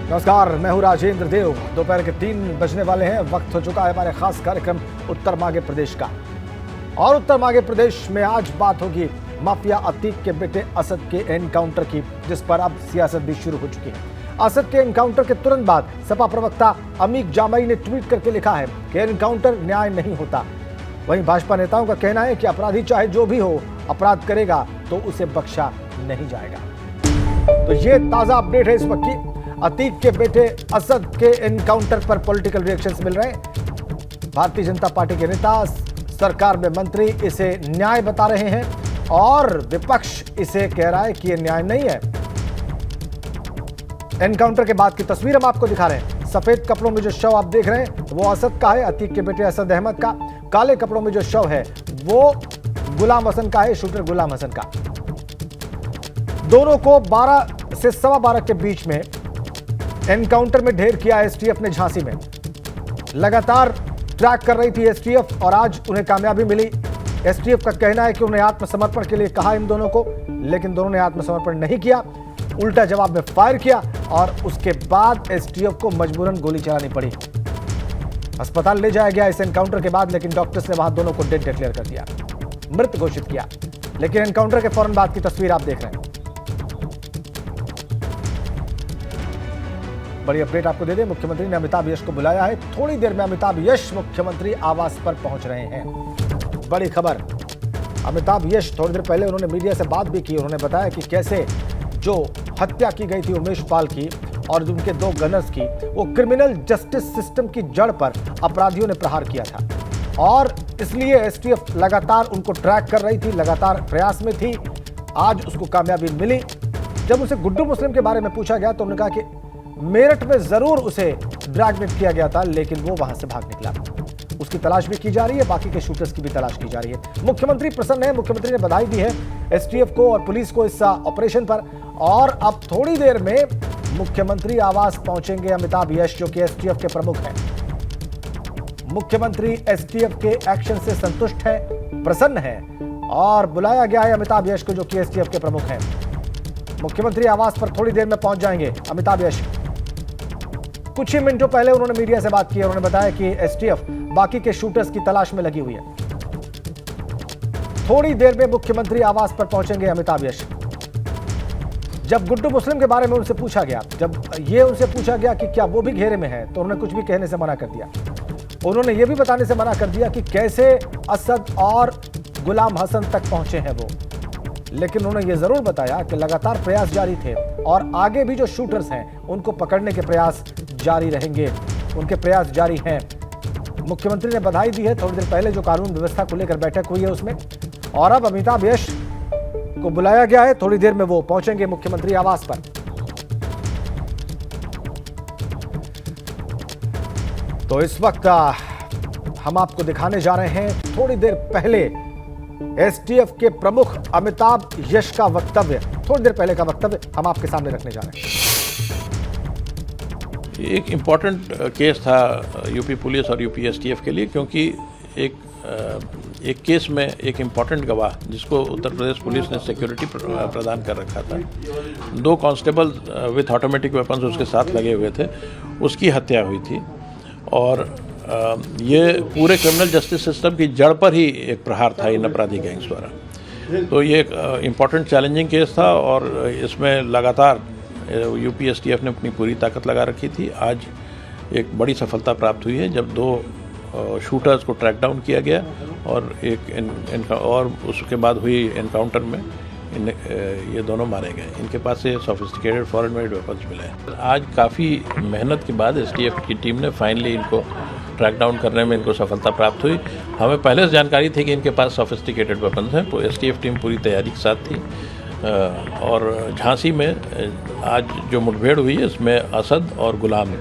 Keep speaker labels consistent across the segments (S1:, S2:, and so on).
S1: नमस्कार, मैं हूं राजेंद्र देव। दोपहर के 3 बजने वाले हैं। वक्त हो चुका है हमारे खास कार्यक्रम उत्तर मांगे प्रदेश का। और उत्तर मांगे प्रदेश में आज बात होगी माफिया अतीक के बेटे असद के एनकाउंटर की, जिस पर अब सियासत भी शुरू हो चुकी है। असद के एनकाउंटर के तुरंत बाद सपा प्रवक्ता अमीक जामई ने ट्वीट करके लिखा है कि एनकाउंटर न्याय नहीं होता। वहीं भाजपा नेताओं का कहना है कि अपराधी चाहे जो भी हो, अपराध करेगा तो उसे बख्शा नहीं जाएगा। तो ये ताजा अपडेट है इस वक्त की। अतीक के बेटे असद के एनकाउंटर पर पॉलिटिकल रिएक्शंस मिल रहे हैं। भारतीय जनता पार्टी के नेता, सरकार में मंत्री इसे न्याय बता रहे हैं और विपक्ष इसे कह रहा है कि यह न्याय नहीं है। एनकाउंटर के बाद की तस्वीर हम आपको दिखा रहे हैं। सफेद कपड़ों में जो शव आप देख रहे हैं वो असद का है, अतीक के बेटे असद अहमद का। काले कपड़ों में जो शव है वो गुलाम हसन का है, शूटर गुलाम हसन का। दोनों को 12 से 12:15 के बीच में एनकाउंटर में ढेर किया एसटीएफ ने झांसी में। लगातार ट्रैक कर रही थी एसटीएफ और आज उन्हें कामयाबी मिली। एसटीएफ का कहना है कि उन्हें आत्मसमर्पण के लिए कहा इन दोनों को, लेकिन दोनों ने आत्मसमर्पण नहीं किया, उल्टा जवाब में फायर किया और उसके बाद एसटीएफ को मजबूरन गोली चलानी पड़ी। अस्पताल ले जाया गया इस एनकाउंटर के बाद, लेकिन डॉक्टर्स ने वहां दोनों को डेड डिक्लेयर कर दिया, मृत घोषित किया। लेकिन एनकाउंटर के फौरन बाद की तस्वीर आप देख रहे हैं। बड़ी अपडेट आपको दे दें, मुख्यमंत्री ने अमिताभ यश को बुलाया है। थोड़ी देर में अमिताभ यश मुख्यमंत्री आवास पर पहुंच रहे हैं। बड़ी खबर, अमिताभ यश थोड़ी देर पहले उन्होंने मीडिया से बात भी की। उन्होंने बताया कि कैसे जो हत्या की गई थी उमेश पाल की और उनके 2 गनर्स की, वो क्रिमिनल जस्टिस सिस्टम की जड़ पर अपराधियों ने प्रहार किया था और इसलिए एसटीएफ लगातार उनको ट्रैक कर रही थी, लगातार प्रयास में थी। आज उसको कामयाबी मिली। जब उसे गुड्डू मुस्लिम के बारे में पूछा गया तो उन्होंने कहा कि मेरठ में जरूर उसे ड्रैगनेट किया गया था, लेकिन वो वहां से भाग निकला। उसकी तलाश भी की जा रही है, बाकी के शूटर्स की भी तलाश की जा रही है। मुख्यमंत्री प्रसन्न है। मुख्यमंत्री ने बधाई दी है एसटीएफ को और पुलिस को इस ऑपरेशन पर। और अब थोड़ी देर में मुख्यमंत्री आवास पहुंचेंगे अमिताभ यश, जो कि एसटीएफ के प्रमुख हैं। मुख्यमंत्री एसटीएफ के एक्शन से संतुष्ट है, प्रसन्न है और बुलाया गया है अमिताभ यश को, जो कि एसटीएफ के प्रमुख हैं। मुख्यमंत्री आवास पर थोड़ी देर में पहुंच जाएंगे अमिताभ यश। कुछ ही मिनटों पहले उन्होंने मीडिया से बात की। उन्होंने बताया कि एसटीएफ बाकी के शूटर्स की तलाश में लगी हुई है। थोड़ी देर में मुख्यमंत्री आवास पर पहुंचेंगे अमिताभ यश। जब गुड्डू मुस्लिम के बारे में उनसे पूछा गया, जब ये उनसे पूछा गया कि क्या वो भी घेरे में है, तो उन्होंने कुछ भी कहने से मना कर दिया। उन्होंने ये भी बताने से मना कर दिया कि कैसे असद और गुलाम हसन तक पहुंचे हैं वो। लेकिन उन्होंने ये जरूर बताया कि लगातार प्रयास जारी थे और आगे भी जो शूटर्स हैं उनको पकड़ने के प्रयास जारी रहेंगे, उनके प्रयास जारी हैं। मुख्यमंत्री ने बधाई दी है। थोड़ी देर पहले जो कानून व्यवस्था को लेकर बैठक हुई है उसमें, और अब अमिताभ यश को बुलाया गया है। थोड़ी देर में वो पहुंचेंगे मुख्यमंत्री आवास पर। तो इस वक्त हम आपको दिखाने जा रहे हैं थोड़ी देर पहले एसटीएफ के प्रमुख अमिताभ यश का वक्तव्य। थोड़ी देर पहले का वक्तव्य हम आपके सामने रखने जा रहे हैं।
S2: एक इम्पॉर्टेंट केस था यूपी पुलिस और यूपी एसटीएफ के लिए, क्योंकि एक केस में एक इम्पॉर्टेंट गवाह, जिसको उत्तर प्रदेश पुलिस ने सिक्योरिटी प्रदान कर रखा था, 2 कांस्टेबल विथ ऑटोमेटिक वेपन्स उसके साथ लगे हुए थे, उसकी हत्या हुई थी। और ये पूरे क्रिमिनल जस्टिस सिस्टम की जड़ पर ही एक प्रहार था इन अपराधी गैंग्स द्वारा। तो ये एक इम्पॉर्टेंट चैलेंजिंग केस था और इसमें लगातार यूपी एसटीएफ ने अपनी पूरी ताकत लगा रखी थी। आज एक बड़ी सफलता प्राप्त हुई है जब 2 शूटर्स को ट्रैक डाउन किया गया और और उसके बाद हुई एनकाउंटर में ये दोनों मारे गए। इनके पास से सोफिस्टिकेटेड फॉरेन मेड वेपन्स मिले हैं। आज काफ़ी मेहनत के बाद एसटीएफ की टीम ने फाइनली इनको ट्रैक डाउन करने में इनको सफलता प्राप्त हुई। हमें पहले से जानकारी थी कि इनके पास सोफिस्टिकेटेड वेपन्स हैं, तो एसटीएफ टीम पूरी तैयारी के साथ थी। और झांसी में आज जो मुठभेड़ हुई है इसमें असद और गुलाम,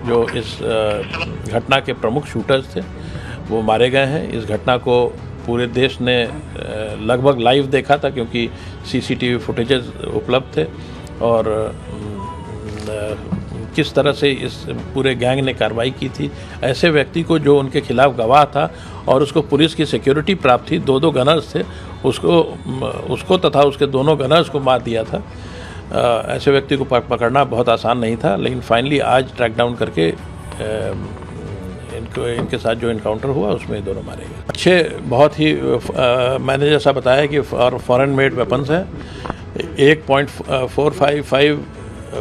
S2: जो इस घटना के प्रमुख शूटर्स थे, वो मारे गए हैं। इस घटना को पूरे देश ने लगभग लाइव देखा था, क्योंकि सीसीटीवी फुटेजेस उपलब्ध थे और किस तरह से इस पूरे गैंग ने कार्रवाई की थी। ऐसे व्यक्ति को जो उनके खिलाफ गवाह था और उसको पुलिस की सिक्योरिटी प्राप्त थी, 2 गनर्स थे, उसको तथा उसके दोनों गनर्स को मार दिया था। ऐसे व्यक्ति को पकड़ना बहुत आसान नहीं था, लेकिन फाइनली आज ट्रैक डाउन करके इनके साथ जो इनकाउंटर हुआ उसमें ये दोनों मारे गए। अच्छे बहुत ही मैंने जैसा बताया कि फॉरेन मेड वेपन्स हैं, 1.455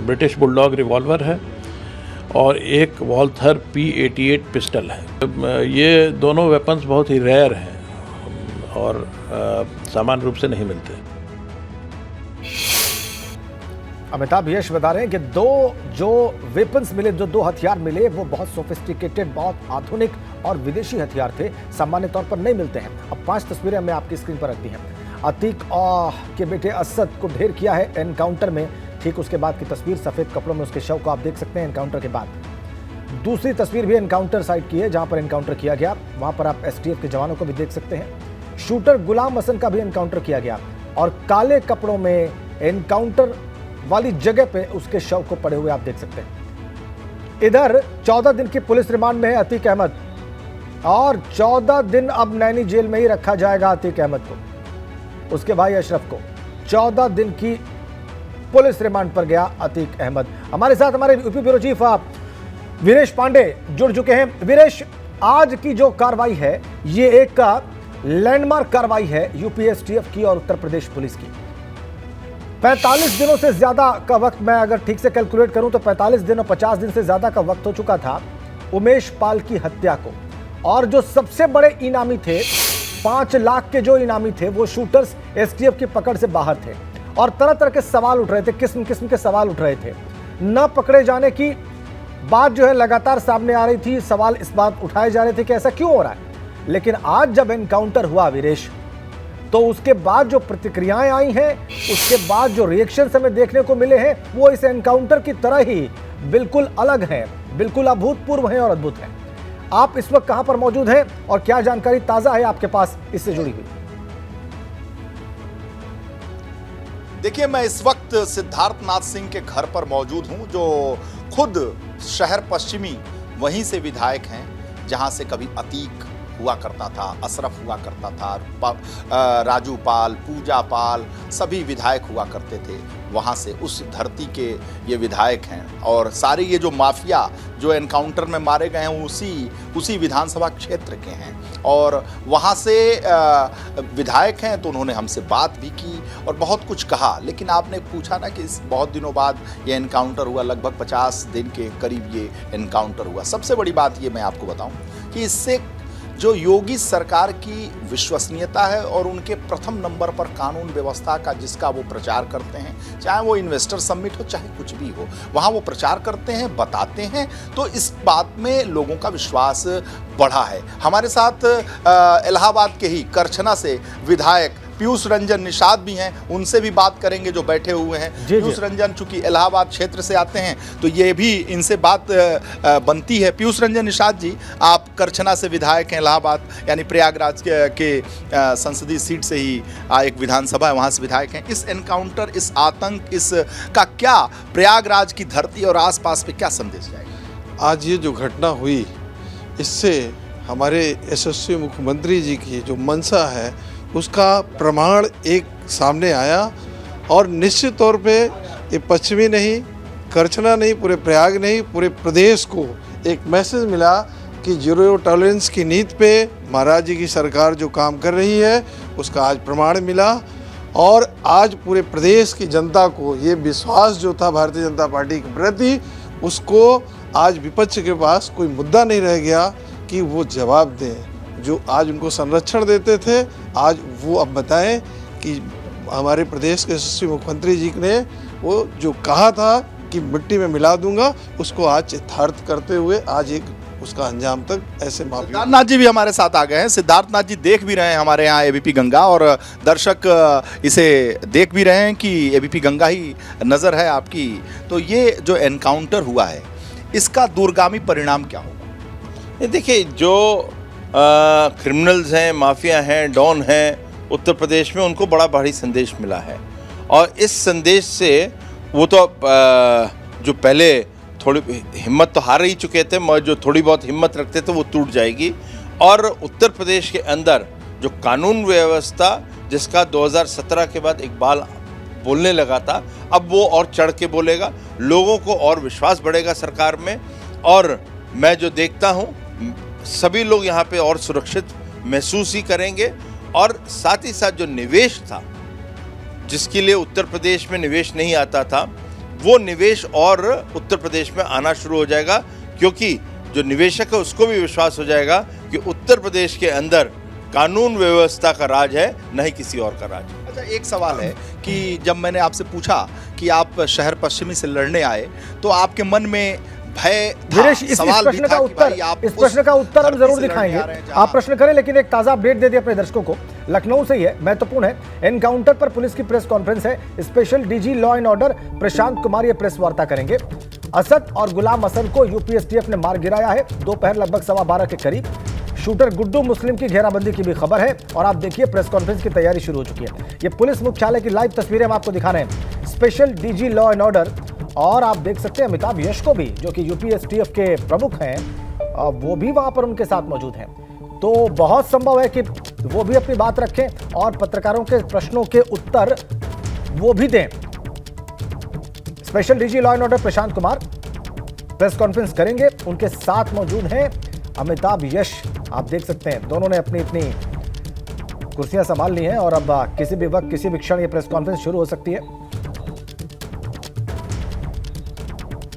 S2: ब्रिटिश बुलडॉग रिवॉल्वर है और एक वॉल्थर P88 पिस्टल है। ये दोनों वेपन्स बहुत ही रेयर हैं और सामान्य रूप से नहीं मिलते।
S1: अमिताभ यश बता रहे हैं कि जो वेपन्स मिले, जो 2 हथियार मिले, वो बहुत सोफिस्टिकेटेड, बहुत आधुनिक और विदेशी हथियार थे, सामान्य तौर पर नहीं मिलते हैं। अब 5 तस्वीरें हमने आपकी स्क्रीन पर रख दी हैं। अतीक के बेटे असद को ढेर किया है एनकाउंटर में। ठीक उसके बाद की तस्वीर, सफेद कपड़ों में उसके शव को आप देख सकते हैं एनकाउंटर के बाद। दूसरी तस्वीर भी एनकाउंटर साइट की है जहां पर एनकाउंटर किया गया, वहां पर आप STF के जवानों को भी देख सकते हैं। शूटर गुलाम हसन का भी एनकाउंटर किया गया और काले कपड़ों में एनकाउंटर वाली जगह पे उसके शव को पड़े हुए आप देख सकते हैं। इधर 14 दिन की पुलिस रिमांड में है अतीक अहमद और 14 दिन अब नैनी जेल में ही रखा जाएगा अतीक अहमद को। उसके भाई अशरफ को 14 दिन की पुलिस रिमांड पर गया अतीक अहमद। हमारे साथ हमारे UP bureau chief Viresh Pandey जुड़ चुके हैं। वीरेश, आज की जो कार्रवाई है ये एक लैंडमार्क कार्रवाई है यूपी STF की और उत्तर प्रदेश पुलिस की। 45 दिनों से ज्यादा का वक्त, मैं अगर ठीक से कैलकुलेट करूं तो 45 दिन और 50 दिन से ज्यादा का वक्त हो चुका था उमेश पाल की हत्या को। और जो सबसे बड़े इनामी थे, 5 लाख के जो इनामी थे, वो शूटर्स STF की पकड़ से बाहर थे और तरह तरह के सवाल उठ रहे थे, किस्म किस्म के सवाल उठ रहे थे। न पकड़े जाने की बात जो है लगातार सामने आ रही थी, सवाल इस बात उठाए जा रहे थे कि ऐसा क्यों हो रहा है। लेकिन आज जब एनकाउंटर हुआ वीरेश, तो उसके बाद जो प्रतिक्रियाएं आई हैं, उसके बाद जो रिएक्शंस हमें देखने को मिले हैं, वो इस एनकाउंटर की तरह ही बिल्कुल अलग हैं, बिल्कुल अभूतपूर्व हैं और अद्भुत हैं। आप इस वक्त कहां पर मौजूद हैं और क्या जानकारी ताजा है आपके पास इससे जुड़ी हुई?
S3: देखिए, मैं इस वक्त सिद्धार्थ नाथ सिंह के घर पर मौजूद हूं, जो खुद शहर पश्चिमी वहीं से विधायक हैं जहां से कभी अतीक हुआ करता था, अशरफ हुआ करता था, राजू पाल, पूजा पाल, सभी विधायक हुआ करते थे। वहाँ से उस धरती के ये विधायक हैं और सारे ये जो माफिया जो एनकाउंटर में मारे गए हैं उसी विधानसभा क्षेत्र के हैं और वहाँ से विधायक हैं। तो उन्होंने हमसे बात भी की और बहुत कुछ कहा। लेकिन आपने पूछा ना कि इस बहुत दिनों बाद ये एनकाउंटर हुआ, लगभग 50 दिन के करीब ये एनकाउंटर हुआ। सबसे बड़ी बात ये मैं आपको बताऊँ कि इससे जो योगी सरकार की विश्वसनीयता है और उनके प्रथम नंबर पर कानून व्यवस्था का जिसका वो प्रचार करते हैं, चाहे वो इन्वेस्टर समिट हो चाहे कुछ भी हो, वहाँ वो प्रचार करते हैं, बताते हैं, तो इस बात में लोगों का विश्वास बढ़ा है। हमारे साथ इलाहाबाद के ही करछना से विधायक पीयूष रंजन निषाद भी हैं, उनसे भी बात करेंगे जो बैठे हुए हैं। पीयूष रंजन चूंकि इलाहाबाद क्षेत्र से आते हैं तो ये भी इनसे बात बनती है। पीयूष रंजन निषाद जी, आप करछना से विधायक हैं, इलाहाबाद यानी प्रयागराज के संसदीय सीट से ही एक विधानसभा है, वहाँ से विधायक हैं। इस एनकाउंटर, इस आतंक, इस का क्या प्रयागराज की धरती और आसपास पे क्या संदेश जाएगा?
S4: आज ये जो घटना हुई, इससे हमारे यशस्वी मुख्यमंत्री जी की जो मंशा है उसका प्रमाण एक सामने आया और निश्चित तौर पे ये पश्चिमी नहीं, करछना नहीं, पूरे प्रयाग नहीं, पूरे प्रदेश को एक मैसेज मिला कि जीरो टॉलरेंस की नीति पे महाराज जी की सरकार जो काम कर रही है उसका आज प्रमाण मिला। और आज पूरे प्रदेश की जनता को ये विश्वास जो था भारतीय जनता पार्टी के प्रति, उसको आज विपक्ष के पास कोई मुद्दा नहीं रह गया कि वो जवाब दें। जो आज उनको संरक्षण देते थे, आज वो अब बताएं कि हमारे प्रदेश के यशस्वी मुख्यमंत्री जी ने वो जो कहा था कि मिट्टी में मिला दूंगा, उसको आज यथार्थ करते हुए आज एक उसका अंजाम तक ऐसे माफी।
S3: सिद्धार्थ नाथ जी भी हमारे साथ आ गए हैं। सिद्धार्थ नाथ जी देख भी रहे हैं हमारे यहाँ ABP गंगा और दर्शक इसे देख भी रहे हैं कि ABP गंगा ही नज़र है आपकी। तो ये जो एनकाउंटर हुआ है इसका दूरगामी परिणाम क्या होगा?
S5: देखिए, जो क्रिमिनल्स हैं, माफिया हैं, डॉन हैं उत्तर प्रदेश में, उनको बड़ा भारी संदेश मिला है और इस संदेश से वो तो जो पहले थोड़ी हिम्मत तो हार ही चुके थे, मगर जो थोड़ी बहुत हिम्मत रखते थे वो टूट जाएगी। और उत्तर प्रदेश के अंदर जो कानून व्यवस्था, जिसका 2017 के बाद इकबाल बोलने लगा था, अब वो और चढ़ के बोलेगा, लोगों को और विश्वास बढ़ेगा सरकार में। और मैं जो देखता हूँ सभी लोग यहाँ पे और सुरक्षित महसूस ही करेंगे। और साथ ही साथ जो निवेश था, जिसके लिए उत्तर प्रदेश में निवेश नहीं आता था, वो निवेश और उत्तर प्रदेश में आना शुरू हो जाएगा, क्योंकि जो निवेशक है उसको भी विश्वास हो जाएगा कि उत्तर प्रदेश के अंदर कानून व्यवस्था का राज है, न ही किसी और का राज।
S3: अच्छा, एक सवाल है कि जब मैंने आपसे पूछा कि आप शहर पश्चिमी से लड़ने आए तो आपके मन में भय था,
S1: वीरेश, इस
S3: सवाल भी
S1: प्रश्न
S3: था
S1: का
S3: कि भाई
S1: उत्तर
S3: आप
S1: इस प्रश्न का उत्तर हम
S3: धरती
S1: जरूर
S3: से लड़ने
S1: दिखाएंगे।
S3: आ रहे हैं जहां-
S1: आप प्रश्न करें, लेकिन एक ताजा अपडेट दे दिया अपने दर्शकों को, लखनऊ से ही है, महत्वपूर्ण है। एनकाउंटर पर पुलिस की प्रेस कॉन्फ्रेंस है। Special DG law and order Prashant Kumar ये प्रेस वार्ता करेंगे। असद और गुलाम हसन को यूपीएसटीएफ ने मार गिराया है दोपहर लगभग 12:15 के करीब। शूटर गुड्डू मुस्लिम की घेराबंदी की भी खबर है। और आप देखिए प्रेस कॉन्फ्रेंस की तैयारी शुरू हो चुकी है। ये पुलिस मुख्यालय की लाइव तस्वीरें हम आपको दिखा रहे हैं। Special DG law and order, और आप देख सकते हैं अमिताभ यश को भी, जो कि यूपीएसटीएफ के प्रमुख हैं, वो भी वहां पर उनके साथ मौजूद हैं। तो बहुत संभव है कि वो भी अपनी बात रखें और पत्रकारों के प्रश्नों के उत्तर वो भी दें। Special DG law and order Prashant Kumar press conference करेंगे, उनके साथ मौजूद हैं अमिताभ यश। आप देख सकते हैं दोनों ने अपनी अपनी कुर्सियां संभाल ली हैं और अब किसी भी वक्त किसी भी क्षण ये प्रेस कॉन्फ्रेंस शुरू हो सकती है।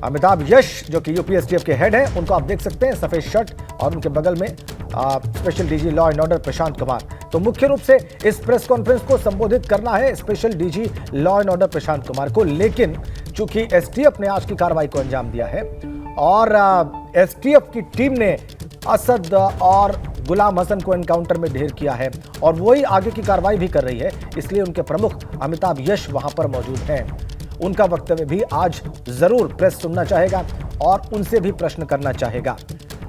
S1: अमिताभ यश जो कि यूपीएसटीएफ के हेड हैं, उनको आप देख सकते हैं सफेद शर्ट, और उनके बगल में special DG law and order Prashant Kumar. तो मुख्य रूप से इस प्रेस कॉन्फ्रेंस को संबोधित करना है special DG law and order Prashant Kumar को, लेकिन चूंकि एसटीएफ ने आज की कार्रवाई को अंजाम दिया है और एसटीएफ की टीम ने असद और गुलाम हसन को एनकाउंटर में ढेर किया है और वही आगे की कार्रवाई भी कर रही है, इसलिए उनके प्रमुख अमिताभ यश वहां पर मौजूद हैं। उनका वक्तव्य भी आज जरूर प्रेस सुनना चाहेगा और उनसे भी प्रश्न करना चाहेगा।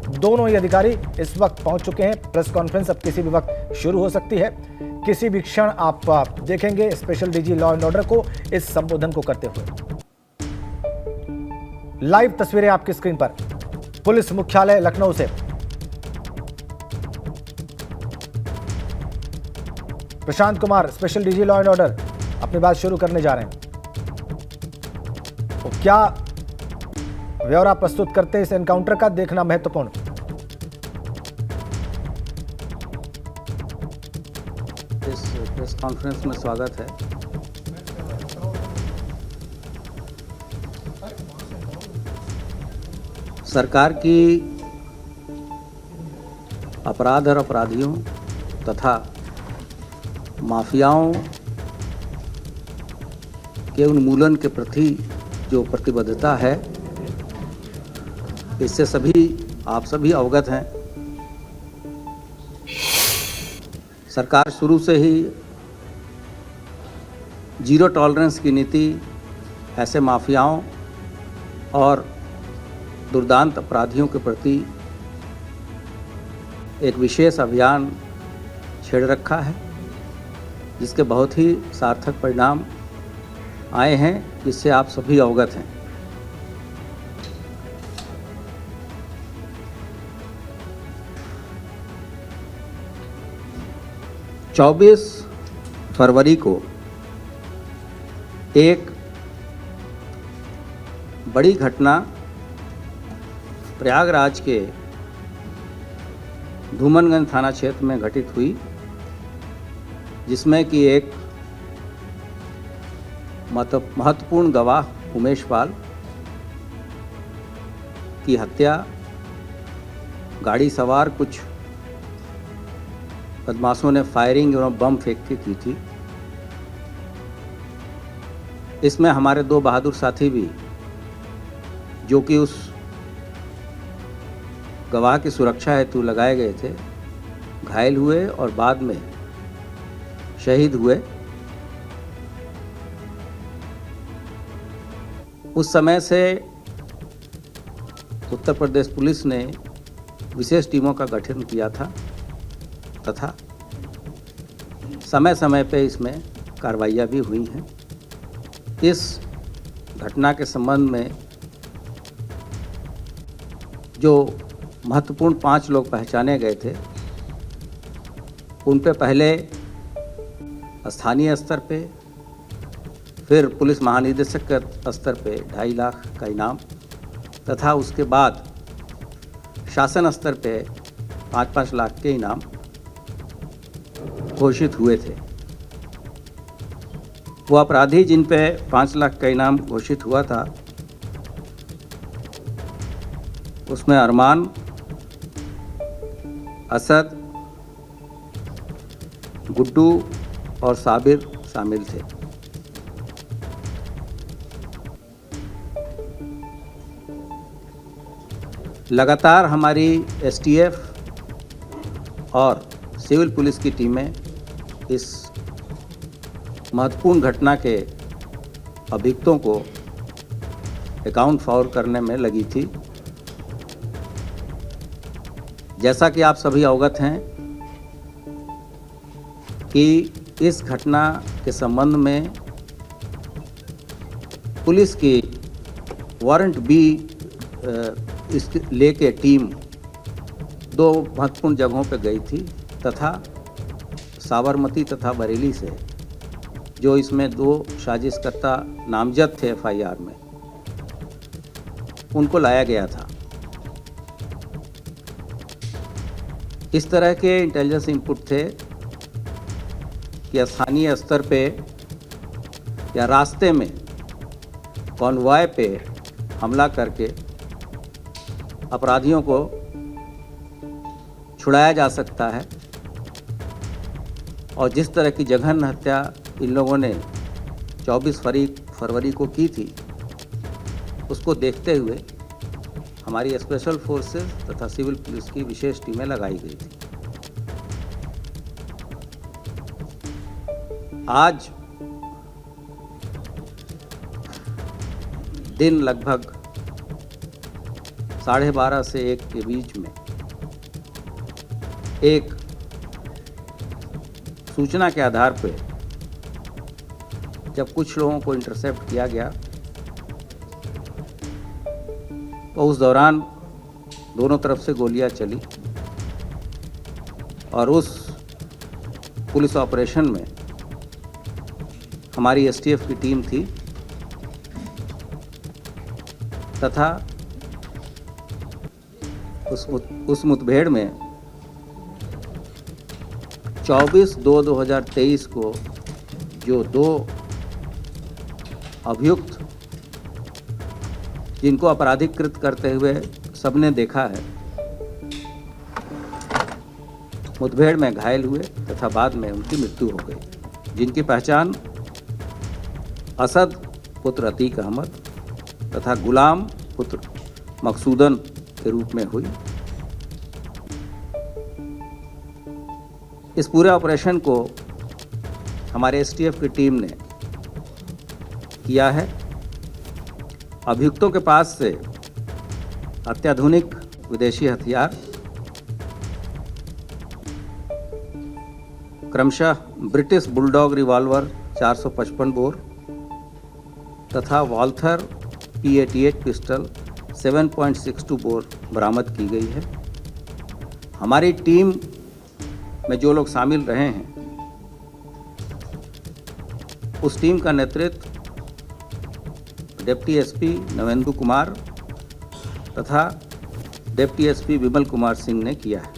S1: दोनों ही अधिकारी इस वक्त पहुंच चुके हैं। प्रेस कॉन्फ्रेंस अब किसी भी वक्त शुरू हो सकती है। किसी भी क्षण आप देखेंगे special DG law and order को इस संबोधन को करते हुए। लाइव तस्वीरें आपकी स्क्रीन पर पुलिस मुख्यालय लखनऊ से। Prashant Kumar special DG law and order अपनी बात शुरू करने जा रहे हैं। तो क्या ब्यौरा प्रस्तुत करते हैं इस एनकाउंटर का, देखना महत्वपूर्ण।
S6: इस प्रेस कॉन्फ्रेंस में स्वागत है। सरकार की अपराध और अपराधियों तथा माफियाओं के उन्मूलन के प्रति जो प्रतिबद्धता है, इससे आप सभी अवगत हैं। सरकार शुरू से ही जीरो टॉलरेंस की नीति ऐसे माफियाओं और दुर्दांत अपराधियों के प्रति एक विशेष अभियान छेड़ रखा है, जिसके बहुत ही सार्थक परिणाम आए हैं, जिससे आप सभी अवगत हैं। चौबीस फरवरी को एक बड़ी घटना प्रयागराज के धूमनगंज थाना क्षेत्र में घटित हुई, जिसमें कि एक महत्वपूर्ण गवाह उमेश पाल की हत्या गाड़ी सवार कुछ बदमाशों ने फायरिंग एवं बम फेंक के की थी। इसमें हमारे दो बहादुर साथी भी, जो कि उस गवाह की सुरक्षा हेतु लगाए गए थे, घायल हुए और बाद में शहीद हुए। उस समय से उत्तर प्रदेश पुलिस ने विशेष टीमों का गठन किया था तथा समय समय पे इसमें कार्रवाइयाँ भी हुई हैं। इस घटना के संबंध में जो महत्वपूर्ण 5 लोग पहचाने गए थे, उन पे पहले स्थानीय स्तर पे, फिर पुलिस महानिदेशक के स्तर पे 2.5 लाख का इनाम तथा उसके बाद शासन स्तर पे 5-5 लाख के इनाम घोषित हुए थे। वो अपराधी जिन पे 5 लाख का इनाम घोषित हुआ था उसमें अरमान, असद, गुड्डू और साबिर शामिल थे। लगातार हमारी एसटीएफ और सिविल पुलिस की टीमें इस महत्वपूर्ण घटना के अभियुक्तों को अकाउंट फॉर करने में लगी थी। जैसा कि आप सभी अवगत हैं कि इस घटना के संबंध में पुलिस की वारंट बी लेके टीम 2 महत्वपूर्ण जगहों पर गई थी तथा साबरमती तथा बरेली से जो इसमें 2 साजिशकर्ता नामजद थे एफआईआर में, उनको लाया गया था। इस तरह के इंटेलिजेंस इनपुट थे कि स्थानीय स्तर पे या रास्ते में कॉन्वॉय पे हमला करके अपराधियों को छुड़ाया जा सकता है और जिस तरह की जघन्य हत्या इन लोगों ने 24 फरवरी को की थी, उसको देखते हुए हमारी स्पेशल फोर्सेस तथा सिविल पुलिस की विशेष टीमें लगाई गई थी। आज दिन लगभग 12:30 से 1 के बीच में एक सूचना के आधार पर जब कुछ लोगों को इंटरसेप्ट किया गया तो उस दौरान दोनों तरफ से गोलियां चली और उस पुलिस ऑपरेशन में हमारी एसटीएफ की टीम थी तथा उस मुठभेड़ में 24/2/2023 को जो 2 अभियुक्त जिनको अपराधीकृत करते हुए सबने देखा है, मुठभेड़ में घायल हुए तथा बाद में उनकी मृत्यु हो गई, जिनकी पहचान असद पुत्र अतीक अहमद तथा गुलाम पुत्र मकसूदन के रूप में हुई। इस पूरे ऑपरेशन को हमारे एसटीएफ की टीम ने किया है। अभियुक्तों के पास से अत्याधुनिक विदेशी हथियार क्रमशः ब्रिटिश बुलडॉग रिवॉल्वर 455 बोर तथा वॉल्थर P88 पिस्टल 7.62 बोर बरामद की गई है। हमारी टीम में जो लोग शामिल रहे हैं, उस टीम का नेतृत्व डिप्टी एसपी नवेंदु कुमार तथा डिप्टी एसपी विमल कुमार सिंह ने किया है।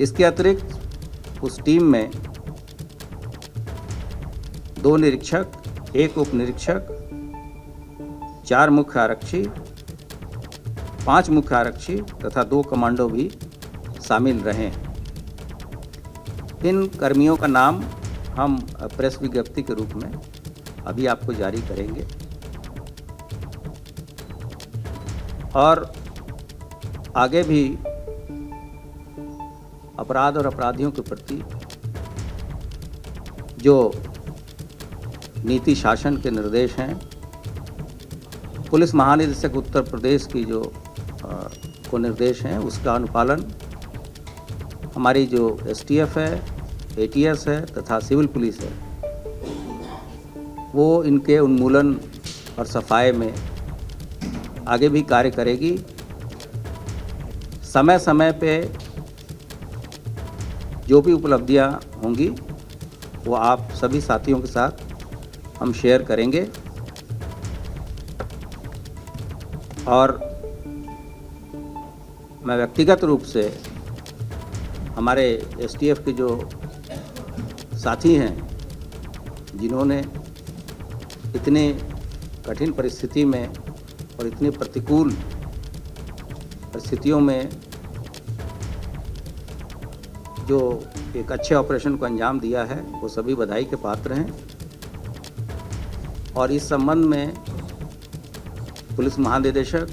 S6: इसके अतिरिक्त उस टीम में 2 निरीक्षक, 1 उप निरीक्षक, 4 मुख्य आरक्षी, 5 मुख्य आरक्षी तथा 2 कमांडो भी शामिल रहे हैं। इन कर्मियों का नाम हम प्रेस विज्ञप्ति के रूप में अभी आपको जारी करेंगे और आगे भी अपराध और अपराधियों के प्रति जो नीति शासन के निर्देश हैं, पुलिस महानिदेशक उत्तर प्रदेश की जो को निर्देश हैं, उसका अनुपालन हमारी जो एसटीएफ है, एटीएस है तथा सिविल पुलिस है, वो इनके उन्मूलन और सफाई में आगे भी कार्य करेगी। समय समय पे जो भी उपलब्धियां होंगी वो आप सभी साथियों के साथ हम शेयर करेंगे और मैं व्यक्तिगत रूप से हमारे एसटीएफ के जो साथी हैं जिन्होंने इतने कठिन परिस्थिति में और इतनी प्रतिकूल परिस्थितियों में जो एक अच्छे ऑपरेशन को अंजाम दिया है, वो सभी बधाई के पात्र हैं। और इस संबंध में पुलिस महानिदेशक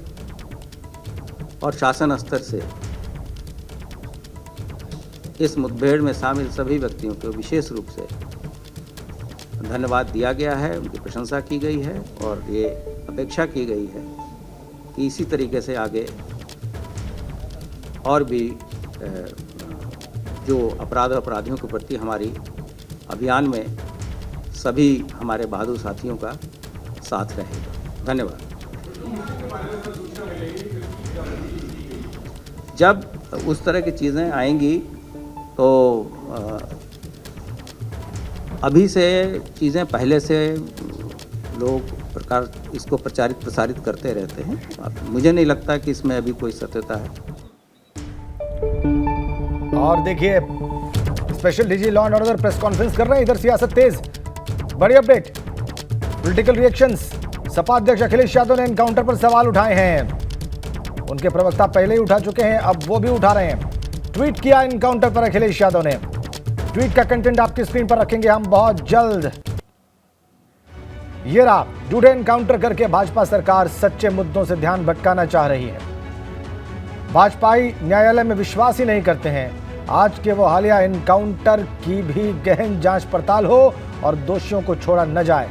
S6: और शासन स्तर से इस मुठभेड़ में शामिल सभी व्यक्तियों को विशेष रूप से धन्यवाद दिया गया है, उनकी प्रशंसा की गई है और ये अपेक्षा की गई है कि इसी तरीके से आगे और भी जो अपराधियों के प्रति हमारी अभियान में सभी हमारे बहादुर साथियों का साथ रहेगा। धन्यवाद। जब उस तरह की चीज़ें आएंगी तो अभी से चीज़ें पहले से लोग प्रकार इसको प्रसारित करते रहते हैं। मुझे नहीं लगता कि इसमें अभी कोई सत्यता है।
S1: और देखिए, special DG law and order press conference कर रहे हैं, इधर सियासत तेज। बड़ी अपडेट, पॉलिटिकल रिएक्शंस। सपा अध्यक्ष अखिलेश यादव ने एनकाउंटर पर सवाल उठाए हैं। उनके प्रवक्ता पहले ही उठा चुके हैं, अब वो भी उठा रहे हैं। ट्वीट किया एनकाउंटर पर अखिलेश यादव ने। ट्वीट का कंटेंट आपकी स्क्रीन पर रखेंगे हम बहुत जल्द। ये रहा, झूठे एनकाउंटर करके भाजपा सरकार सच्चे मुद्दों से ध्यान भटकाना चाह रही है। भाजपाई न्यायालय में विश्वास ही नहीं करते हैं। आज के वो हालिया एनकाउंटर की भी गहन जांच पड़ताल हो और दोषियों को छोड़ा न जाए।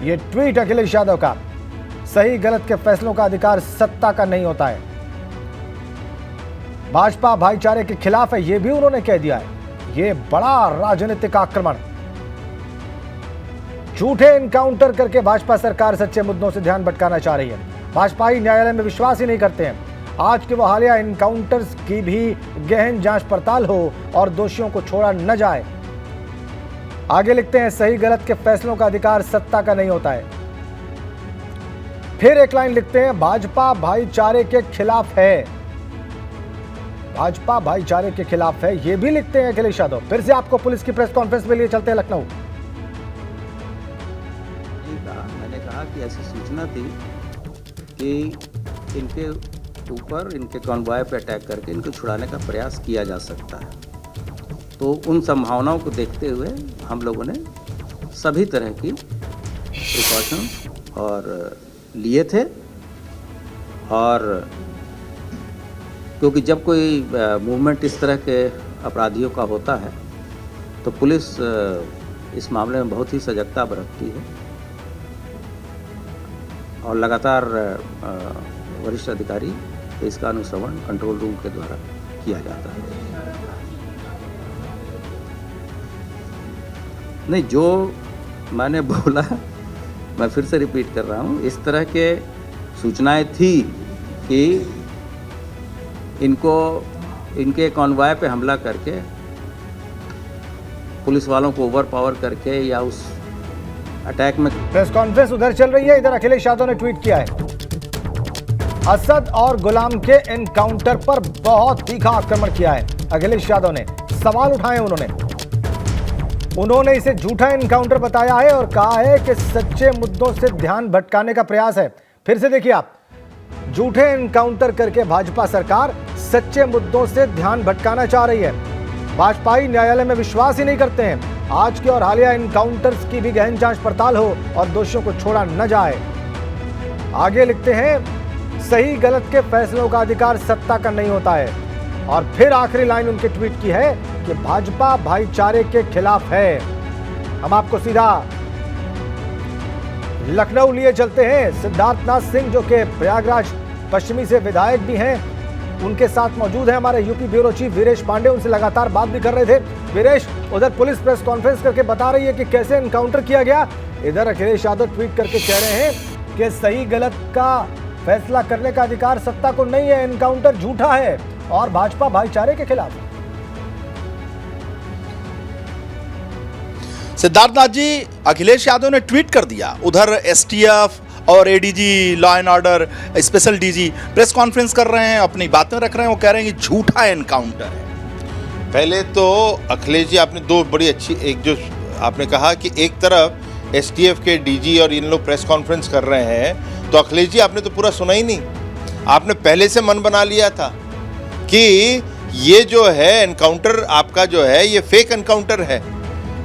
S1: ये ट्वीट अखिलेश यादव का। सही गलत के फैसलों का अधिकार सत्ता का नहीं होता है। भाजपा भाईचारे के खिलाफ है, ये भी उन्होंने कह दिया है। ये बड़ा राजनीतिक आक्रमण। झूठे एनकाउंटर करके भाजपा सरकार सच्चे मुद्दों से ध्यान भटकाना चाह रही है। भाजपाई न्यायालय में विश्वास ही नहीं करते हैं। आज के वो हालिया एनकाउंटर्स की भी गहन जांच पड़ताल हो और दोषियों को छोड़ा न जाए। आगे लिखते हैं, सही गलत के फैसलों का अधिकार सत्ता का नहीं होता है। फिर एक लाइन लिखते हैं, भाजपा भाईचारे के खिलाफ है। भाजपा भाईचारे के खिलाफ है, ये भी लिखते हैं अखिलेश यादव। फिर से आपको पुलिस की प्रेस कॉन्फ्रेंस में लिए चलते हैं लखनऊ।
S6: मैंने कहा कि ऐसी सूचना थी कि इनके ऊपर, इनके कॉन्वॉय पर अटैक करके इनको छुड़ाने का प्रयास किया जा सकता है। तो उन संभावनाओं को देखते हुए हम लोगों ने सभी तरह की प्रिकॉशंस और लिए थे। और क्योंकि जब कोई मूवमेंट इस तरह के अपराधियों का होता है तो पुलिस इस मामले में बहुत ही सजगता बरतती है और लगातार वरिष्ठ अधिकारी इसका अनुश्रवण कंट्रोल रूम के द्वारा किया जाता है। नहीं, जो मैंने बोला मैं फिर से रिपीट कर रहा हूँ, इस तरह के सूचनाएं थी कि इनके कॉन्वॉय पे हमला करके पुलिस वालों को ओवर पावर करके या उस अटैक में।
S1: प्रेस कॉन्फ्रेंस उधर चल रही है, इधर अखिलेश यादव ने ट्वीट किया है, असद और गुलाम के एनकाउंटर पर बहुत तीखा आक्रमण किया है। अखिलेश यादव ने सवाल उठाए, उन्होंने इसे झूठा एनकाउंटर बताया है और कहा है कि सच्चे मुद्दों से ध्यान भटकाने का प्रयास है। फिर से देखिए आप, झूठे एनकाउंटर करके भाजपा सरकार सच्चे मुद्दों से ध्यान भटकाना चाह रही है। भाजपाई न्यायालय में विश्वास ही नहीं करते हैं। आज के और हालिया एनकाउंटर्स की भी गहन जांच पड़ताल हो और दोषियों को छोड़ा न जाए। आगे लिखते हैं, सही गलत के फैसलों का अधिकार सत्ता का नहीं होता है। और फिर आखिरी लाइन उनके ट्वीट की है कि भाजपा भाईचारे के खिलाफ है। हम आपको सीधा लखनऊ लिए चलते हैं। सिद्धार्थनाथ सिंह जो कि प्रयागराज पश्चिमी से विधायक भी हैं, उनके साथ मौजूद है हमारे UP bureau chief Viresh Pandey. उनसे लगातार बात भी कर रहे थे। वीरेश, उधर पुलिस प्रेस कॉन्फ्रेंस करके बता रही है कि कैसे एनकाउंटर किया गया, इधर अखिलेश यादव ट्वीट करके कह रहे हैं कि सही गलत का फैसला करने का अधिकार सत्ता को नहीं है, एनकाउंटर झूठा है और भाजपा भाईचारे के खिलाफ है।
S3: सिद्धार्थनाथ जी, अखिलेश यादव ने ट्वीट कर दिया, उधर एसटीएफ और ADG law and order special DG press conference कर रहे हैं, अपनी बातें रख रहे हैं, वो कह रहे हैं कि झूठा एनकाउंटर है।
S5: पहले तो अखिलेश जी आपने दो बड़ी अच्छी, एक जो आपने कहा कि एक तरफ एसटीएफ के डीजी और इन लोग प्रेस कॉन्फ्रेंस कर रहे हैं, तो अखिलेश जी आपने तो पूरा सुना ही नहीं। आपने पहले से मन बना लिया था कि ये जो है एनकाउंटर आपका जो है ये फेक एनकाउंटर है।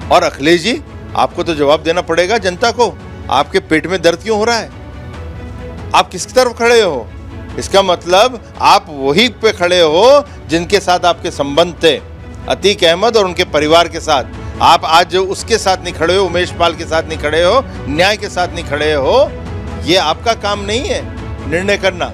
S5: और अखिलेश जी आपको तो जवाब देना पड़ेगा जनता को, आपके पेट में दर्द क्यों हो रहा है? आप किसकी तरफ खड़े हो? इसका मतलब आप वही पे खड़े हो जिनके साथ आपके संबंध थे, अतीक अहमद और उनके परिवार के साथ। आप आज उसके साथ नहीं खड़े हो, उमेश पाल के साथ नहीं खड़े हो, न्याय के साथ नहीं खड़े हो। ये आपका काम नहीं है निर्णय करना।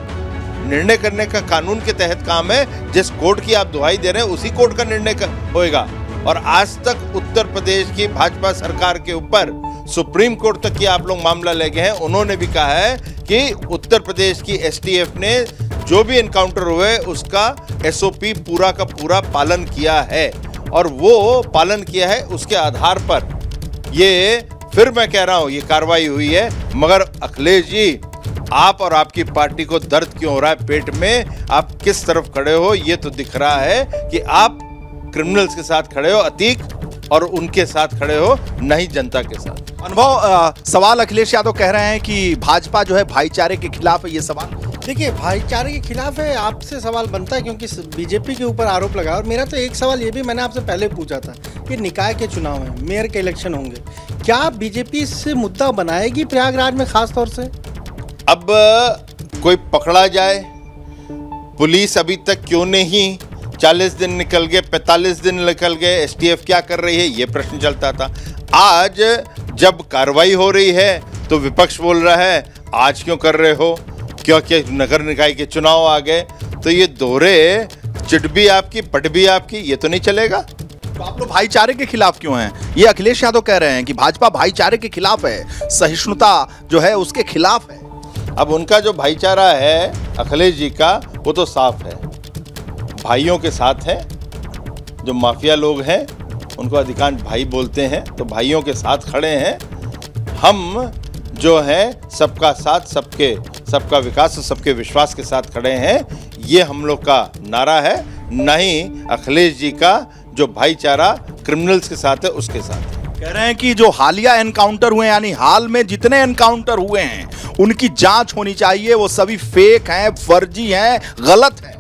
S5: निर्णय करने का कानून के तहत काम है। जिस कोर्ट की आप दुहाई दे रहे हैं उसी कोर्ट का निर्णय होएगा। और आज तक उत्तर प्रदेश की भाजपा सरकार के ऊपर सुप्रीम कोर्ट तक की आप लोग मामला ले गए हैं। उन्होंने भी कहा है कि उत्तर प्रदेश की एसटीएफ ने जो भी एनकाउंटर हुए उसका एसओपी पूरा का पूरा पालन किया है, और वो पालन किया है उसके आधार पर ये, फिर मैं कह रहा हूं, ये कार्रवाई हुई है। मगर अखिलेश जी, आप और आपकी पार्टी को दर्द क्यों हो रहा है पेट में? आप किस तरफ खड़े हो ये तो दिख रहा है कि आप क्रिमिनल्स के साथ खड़े हो, अतीक और उनके साथ खड़े हो, नहीं जनता के साथ।
S3: अनुभव, सवाल अखिलेश यादव कह रहे हैं कि भाजपा जो है भाईचारे के खिलाफ है, ये सवाल?
S7: देखिए, भाईचारे के खिलाफ है, आपसे सवाल बनता है क्योंकि बीजेपी के ऊपर आरोप लगा। और मेरा तो एक सवाल ये भी मैंने आपसे पहले पूछा था कि निकाय के चुनाव हैं, मेयर के इलेक्शन होंगे, क्या बीजेपी इससे मुद्दा बनाएगी प्रयागराज में खास तौर से?
S5: अब कोई पकड़ा जाए, पुलिस अभी तक क्यों नहीं, 40 दिन निकल गए, 45 दिन निकल गए, एसटीएफ क्या कर रही है, ये प्रश्न चलता था। आज जब कार्रवाई हो रही है तो विपक्ष बोल रहा है आज क्यों कर रहे हो, क्योंकि नगर निकाय के चुनाव आ गए। तो ये दोहरे चिट भी आपकी पट भी आपकी, ये तो नहीं चलेगा।
S3: तो आप लोग भाईचारे के खिलाफ क्यों हैं? ये अखिलेश यादव कह रहे हैं कि भाजपा भाईचारे के खिलाफ है, सहिष्णुता जो है उसके खिलाफ है।
S5: अब उनका जो भाईचारा है अखिलेश जी का, वो तो साफ है, भाइयों के साथ है। जो माफिया लोग हैं उनको अधिकांश भाई बोलते हैं, तो भाइयों के साथ खड़े हैं। हम जो है सबका साथ, सबका विकास और सबके विश्वास के साथ खड़े हैं, ये हम लोग का नारा है। नहीं अखिलेश जी का जो भाईचारा क्रिमिनल्स के साथ है उसके साथ है।
S3: कह रहे हैं कि जो हालिया एनकाउंटर हुए, यानी हाल में जितने एनकाउंटर हुए हैं उनकी जांच होनी चाहिए, वो सभी फेक हैं, फर्जी हैं, गलत हैं।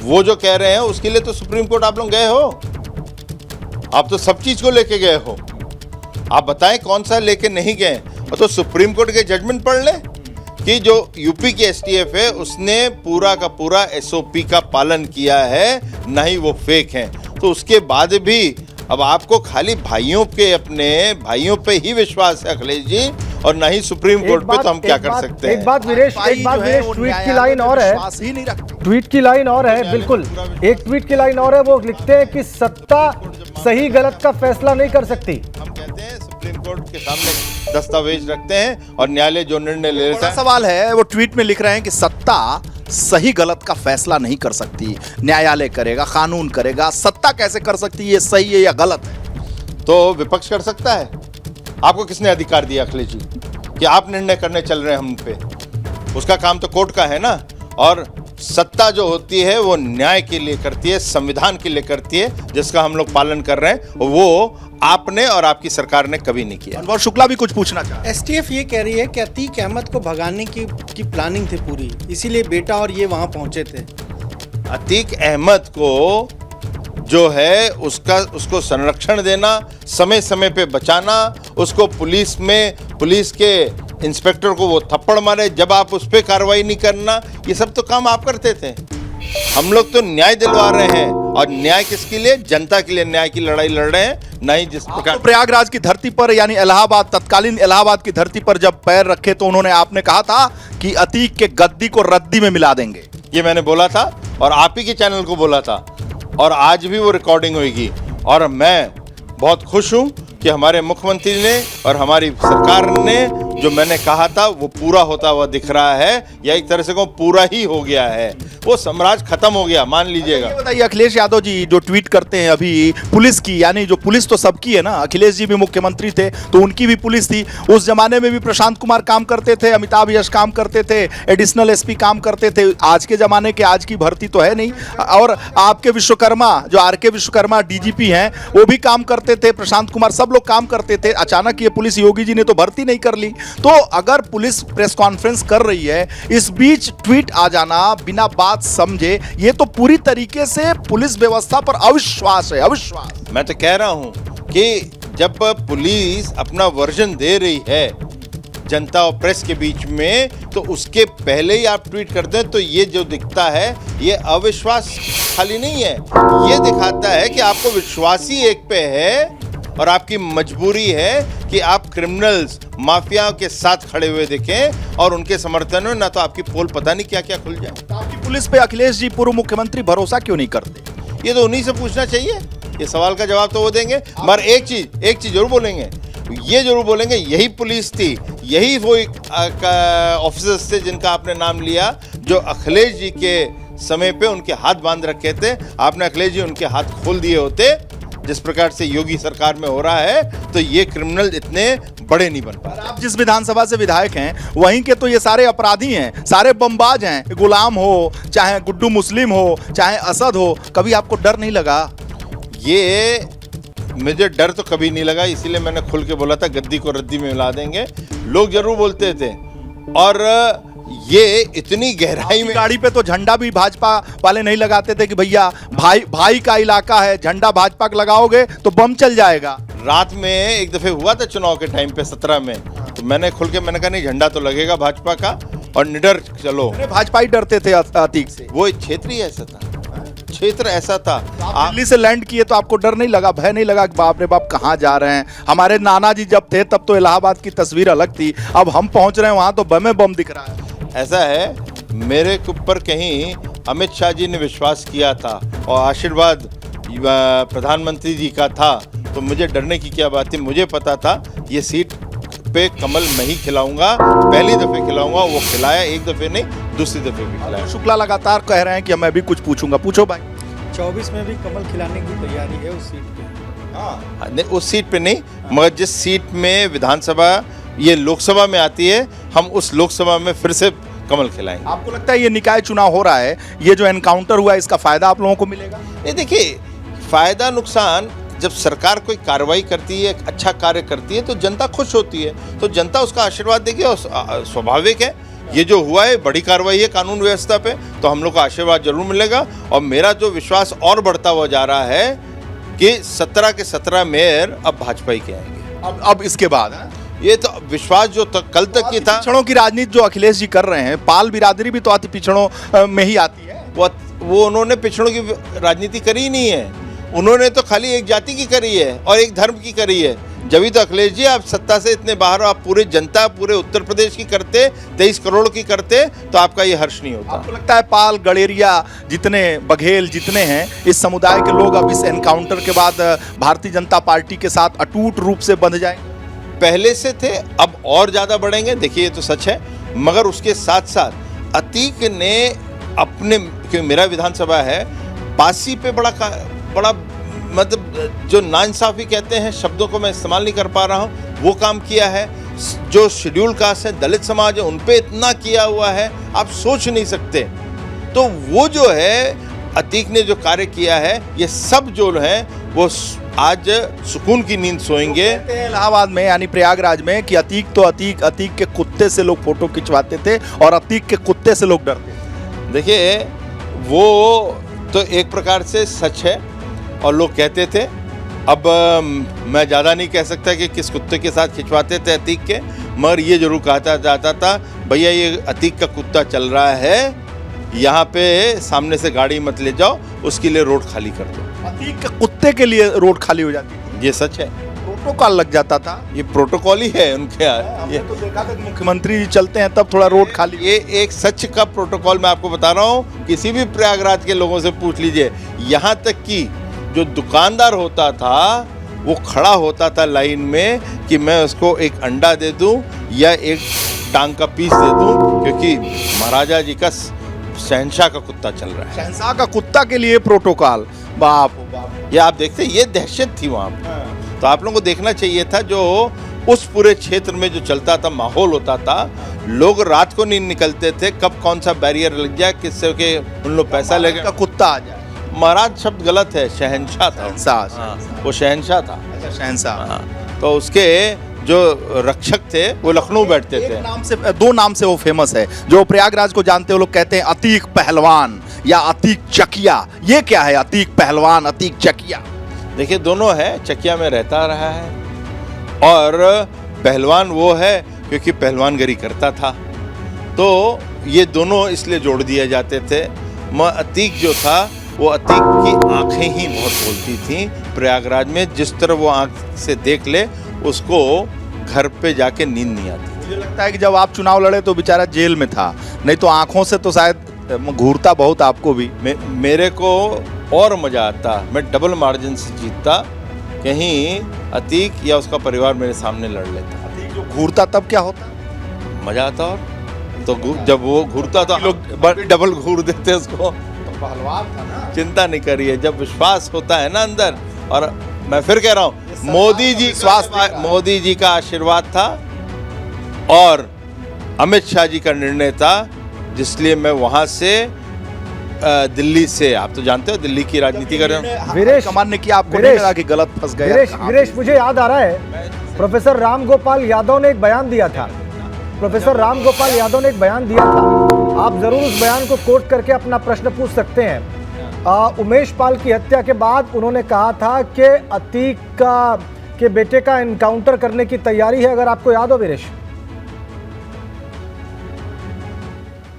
S5: वो जो कह रहे हैं उसके लिए तो सुप्रीम कोर्ट आप लोग गए हो, आप तो सब चीज को लेके गए हो। आप बताएं कौन सा लेके नहीं गए? और तो सुप्रीम कोर्ट के जजमेंट पढ़ ले कि जो यूपी की एसटीएफ है उसने पूरा का पूरा एसओपी का पालन किया है, नहीं वो फेक हैं। तो उसके बाद भी अब आपको खाली भाइयों के, अपने भाइयों पे ही विश्वास है अखिलेश जी, और नहीं सुप्रीम कोर्ट पे, तो हम क्या कर सकते हैं?
S1: एक बात वीरेश, ट्वीट की लाइन और है, ट्वीट की लाइन और है, बिल्कुल एक ट्वीट की लाइन और है, वो लिखते हैं कि सत्ता सही गलत का फैसला नहीं कर सकती।
S5: हम कहते हैं सुप्रीम कोर्ट के सामने दस्तावेज रखते हैं और न्यायालय जो निर्णय ले लेता है।
S3: सवाल है, वो ट्वीट में लिख रहे हैं कि सत्ता सही गलत का फैसला नहीं कर सकती, न्यायालय करेगा, कानून करेगा। सत्ता कैसे कर सकती है ये सही है या गलत है?
S5: तो विपक्ष कर सकता है। आपको किसने अधिकार दिया अखिलेश जी कि आप निर्णय करने चल रहे हैं हम पे? उसका काम तो कोर्ट का है ना। और सत्ता जो होती है वो न्याय के लिए करती है, संविधान के लिए करती है, जिसका हम लोग पालन कर रहे हैं। वो आपने और आपकी सरकार ने कभी नहीं किया।
S3: अनवर शुक्ला भी कुछ पूछना चाहते हैं।
S7: एसटीएफ ये कह रही है कि अतीक अहमद को भगाने की प्लानिंग थी पूरी, इसीलिए बेटा और ये वहां पहुंचे थे।
S5: अतीक अहमद को जो है उसको संरक्षण देना, समय समय पे बचाना, उसको पुलिस के इंस्पेक्टर को वो थप्पड़ मारे जब आप उस पर कार्रवाई नहीं करना, ये सब तो काम आप करते थे। हम लोग तो न्याय दिलवा रहे हैं, और न्याय किसके लिए? जनता के लिए न्याय की लड़ाई लड़ रहे हैं। नहीं जिस प्रकार
S3: तो प्रयागराज की धरती पर, यानी इलाहाबाद, तत्कालीन इलाहाबाद की धरती पर जब पैर रखे तो आपने कहा था कि अतीक के गद्दी को रद्दी में मिला देंगे।
S5: ये मैंने बोला था और आप ही के चैनल को बोला था, और आज भी वो रिकॉर्डिंग होगी। और मैं बहुत खुश हूं कि हमारे मुख्यमंत्री ने और हमारी सरकार ने जो मैंने कहा था वो पूरा होता हुआ दिख रहा है, या एक तरह से कहूँ पूरा ही हो गया है। वो साम्राज्य खत्म हो गया, मान लीजिएगा।
S3: ये बताइए, अखिलेश यादव जी जो ट्वीट करते हैं अभी पुलिस की, यानी जो पुलिस तो सबकी है ना, अखिलेश जी भी मुख्यमंत्री थे तो उनकी भी पुलिस थी। उस जमाने में भी प्रशांत कुमार काम करते थे, अमिताभ यश काम करते थे, एडिशनल एसपी काम करते थे। आज के जमाने के आज की भर्ती तो है नहीं। और आपके विश्वकर्मा, जो आर.के. विश्वकर्मा डीजीपी हैं, वो भी काम करते थे, प्रशांत कुमार, सब लोग काम करते थे। अचानक ये पुलिस योगी जी ने तो भर्ती नहीं कर ली। तो अगर पुलिस प्रेस कॉन्फ्रेंस कर रही है, इस बीच ट्वीट आ जाना बिना बात समझे, ये तो पूरी तरीके से पुलिस व्यवस्था पर अविश्वास है, अविश्वास।
S5: मैं तो कह रहा हूं कि जब पुलिस अपना वर्जन दे रही है जनता और प्रेस के बीच में, तो उसके पहले ही आप ट्वीट करते हैं, तो ये जो दिखता है ये अविश्वास खाली नहीं है, ये दिखाता है कि आपको विश्वास ही एक पे है और आपकी मजबूरी है कि आप क्रिमिनल्स, माफिया के साथ खड़े हुए दिखें और उनके समर्थन में ना तो आपकी पोल पता नहीं क्या क्या खुल जाए।
S3: आपकी पुलिस पे अखिलेश जी पूर्व मुख्यमंत्री भरोसा क्यों नहीं करते?
S5: ये तो उन्हीं से पूछना चाहिए, ये सवाल का जवाब तो वो देंगे। मगर एक चीज जरूर बोलेंगे, ये जरूर बोलेंगे, यही पुलिस थी, यही वो ऑफिसर्स थे जिनका आपने नाम लिया, जो अखिलेश जी के समय पे उनके हाथ बांध रखे थे। आपने अखिलेश जी उनके हाथ खोल दिए होते, जिस प्रकार से योगी सरकार में हो रहा है, तो ये क्रिमिनल इतने बड़े नहीं बन पाए।
S3: आप जिस विधानसभा से विधायक हैं, वहीं के तो ये सारे अपराधी हैं, सारे बमबाज हैं। गुलाम हो, चाहे गुड्डू मुस्लिम हो, चाहे असद हो, कभी आपको डर नहीं लगा?
S5: ये मुझे डर तो कभी नहीं लगा, इसीलिए मैंने खुल के बोला था गद्दी को रद्दी में मिला देंगे। लोग जरूर बोलते थे, और ये इतनी गहराई में
S3: गाड़ी पे तो झंडा भी भाजपा वाले नहीं लगाते थे कि भैया भाई का इलाका है, झंडा भाजपा का लगाओगे तो बम चल जाएगा।
S5: रात में एक दफे हुआ था चुनाव के टाइम पे 17 में, तो मैंने खुल के मैंने कहा नहीं, झंडा तो लगेगा भाजपा का और निडर चलो।
S3: भाजपा ही डरते थे अतीक से।
S5: वो एक क्षेत्र ही ऐसा था, क्षेत्र ऐसा था।
S3: आप दिल्ली से लैंड किए तो आपको डर नहीं लगा, भय नहीं लगा कि बाप रे बाप कहाँ जा रहे हैं? हमारे नाना जी जब थे तब तो इलाहाबाद की तस्वीर अलग थी, अब हम पहुंच रहे हैं वहां तो बम बम दिख रहा है।
S5: ऐसा है, मेरे ऊपर कहीं अमित शाह जी ने विश्वास किया था और आशीर्वाद प्रधानमंत्री जी का था, तो मुझे डरने की क्या बात थी। मुझे पता था ये सीट पे कमल मैं ही खिलाऊंगा, पहली दफे खिलाऊंगा। वो खिलाया, एक दफे नहीं, दूसरी दफे भी खिलाया।
S3: शुक्ला लगातार कह रहे हैं कि मैं भी कुछ पूछूंगा, पूछो भाई।
S7: 24 में भी कमल खिलाने की तैयारी है उस सीट पे?
S5: हाँ, नहीं उस सीट पे नहीं, मगर जिस सीट में विधानसभा ये लोकसभा में आती है, हम उस लोकसभा में फिर से कमल खिलाएंगे।
S3: आपको लगता है ये निकाय चुनाव हो रहा है, ये जो एनकाउंटर हुआ है, इसका फायदा आप लोगों को मिलेगा?
S5: नहीं, देखिए, फायदा नुकसान, जब सरकार कोई कार्रवाई करती है, अच्छा कार्य करती है, तो जनता खुश होती है, तो जनता उसका आशीर्वाद देगी और स्वाभाविक है। ये जो हुआ है बड़ी कार्रवाई है कानून व्यवस्था पे, तो हम लोग को आशीर्वाद जरूर मिलेगा। और मेरा जो विश्वास और बढ़ता हुआ जा रहा है कि 17 के 17 मेयर अब भाजपा ही के आएंगे।
S3: अब इसके बाद
S5: ये तो विश्वास जो कल तक की था।
S3: पिछड़ों की राजनीति जो अखिलेश जी कर रहे हैं, पाल बिरादरी भी तो आती पिछड़ों में ही आती है।
S5: वो उन्होंने पिछड़ों की राजनीति करी ही नहीं है, उन्होंने तो खाली एक जाति की करी है और एक धर्म की करी है। जब तो अखिलेश जी आप सत्ता से इतने बाहर, आप पूरे जनता, पूरे उत्तर प्रदेश की करते, 23 करोड़ की करते, तो आपका ये हर्ष नहीं होता।
S3: आपको लगता है पाल, गडेरिया, जितने बघेल जितने हैं, इस समुदाय के लोग अब इस एनकाउंटर के बाद भारतीय जनता पार्टी के साथ अटूट रूप से बंध जाएंगे?
S5: पहले से थे, अब और ज्यादा बढ़ेंगे। देखिए ये तो सच है, मगर उसके साथ साथ अतीक ने अपने, क्योंकि मेरा विधानसभा है, पासी पे बड़ा मतलब जो नाइंसाफी कहते हैं, शब्दों को मैं इस्तेमाल नहीं कर पा रहा हूँ, वो काम किया है। जो शेड्यूल कास्ट है, दलित समाज है, उन पे इतना किया हुआ है, आप सोच नहीं सकते। तो वो जो है अतीक ने जो कार्य किया है, ये सब जो है वो आज सुकून की नींद सोएंगे।
S3: इलाहाबाद में यानी प्रयागराज में कि अतीक के कुत्ते से लोग फोटो खिंचवाते थे और अतीक के कुत्ते से लोग डरते थे।
S5: देखिए वो तो एक प्रकार से सच है और लोग कहते थे। अब मैं ज़्यादा नहीं कह सकता कि किस कुत्ते के साथ खिंचवाते थे अतीक के, मगर ये जरूर कहा जाता था भैया ये अतीक का कुत्ता चल रहा है, यहाँ पे सामने से गाड़ी मत ले जाओ, उसके लिए रोड खाली कर दो।
S3: अतीक के कुत्ते के लिए रोड खाली हो जाती थी,
S5: ये सच है।
S3: प्रोटोकॉल लग जाता था,
S5: ये प्रोटोकॉल ही है उनके यहाँ।
S3: ये तो देखा था मुख्यमंत्री जी चलते हैं तब थोड़ा रोड खाली।
S5: ये एक सच का प्रोटोकॉल मैं आपको बता रहा हूँ, किसी भी प्रयागराज के लोगों से पूछ लीजिए। यहाँ तक कि जो दुकानदार होता था वो खड़ा होता था लाइन में कि मैं उसको एक अंडा दे दूं या एक टांग का पीस दे दूं, क्योंकि महाराजा जी का शहंशाह का कुत्ता चल रहा है।
S3: शहंशाह का कुत्ता के लिए प्रोटोकॉल, बाप रे बाप।
S5: ये आप देखते, ये दहशत थी वहाँ पे। तो आप लोगों को देखना चाहिए था, जो उस पूरे क्षेत्र में जो चलता था, माहौल होता था, लोग रात को नहीं निकलते थे, कब कौन सा बैरियर लग जाए, किससे के उन लोग पैसा लेके
S3: का कुत्ता आ जाए।
S5: महाराज शब्द गलत है, शहंशाह था।
S3: शहंशाह।
S5: हाँ, वो शहंशाह था।
S3: अच्छा, शहंशाह।
S5: हाँ, तो उसके जो रक्षक थे वो लखनऊ बैठते थे।
S3: एक नाम से, दो नाम से वो फेमस है, जो प्रयागराज को जानते हो लोग कहते हैं अतीक पहलवान या अतीक चकिया। ये क्या है अतीक पहलवान, अतीक चकिया?
S5: देखिए, दोनों है, चकिया में रहता रहा है, और पहलवान वो है क्योंकि पहलवानगिरी करता था। तो ये दोनों इसलिए जोड़ दिए जाते थे। अतीक जो था, वो अतीक की आंखें ही बहुत बोलती थी प्रयागराज में। जिस तरह वो आंख से देख ले, उसको घर पे जाके नींद नहीं आती।
S3: मुझे लगता है कि जब आप चुनाव लड़े तो बेचारा जेल में था, नहीं तो आंखों से तो शायद घूरता बहुत आपको भी।
S5: मेरे को और मजा आता, मैं डबल मार्जिन से जीतता, कहीं अतीक या उसका परिवार मेरे सामने लड़ लेता।
S3: अतीक जो घूरता तब क्या होता?
S5: मजा आता। और तो जब वो घूरता तो लोग डबल घूर देते उसको।
S3: पहलवान था ना।
S5: चिंता नहीं करिए, जब विश्वास होता है ना अंदर, और मैं फिर कह रहा हूँ, मोदी जी का आशीर्वाद था और अमित शाह जी का निर्णय था, जिसलिए मैं वहां से दिल्ली से, आप तो जानते हो दिल्ली की राजनीति कर रहे हो।
S1: वीरेश
S3: कमान ने किया, आपको नहीं लगा कि गलत फंस गए?
S1: वीरेश, मुझे याद आ रहा है, प्रोफेसर राम गोपाल यादव ने एक बयान दिया था। प्रोफेसर राम गोपाल यादव ने एक बयान दिया था, आप जरूर उस बयान को कोट करके अपना प्रश्न पूछ सकते हैं। उमेश पाल की हत्या के बाद उन्होंने कहा था कि अतीक के बेटे का एनकाउंटर करने की तैयारी है, अगर आपको याद हो वीरेश।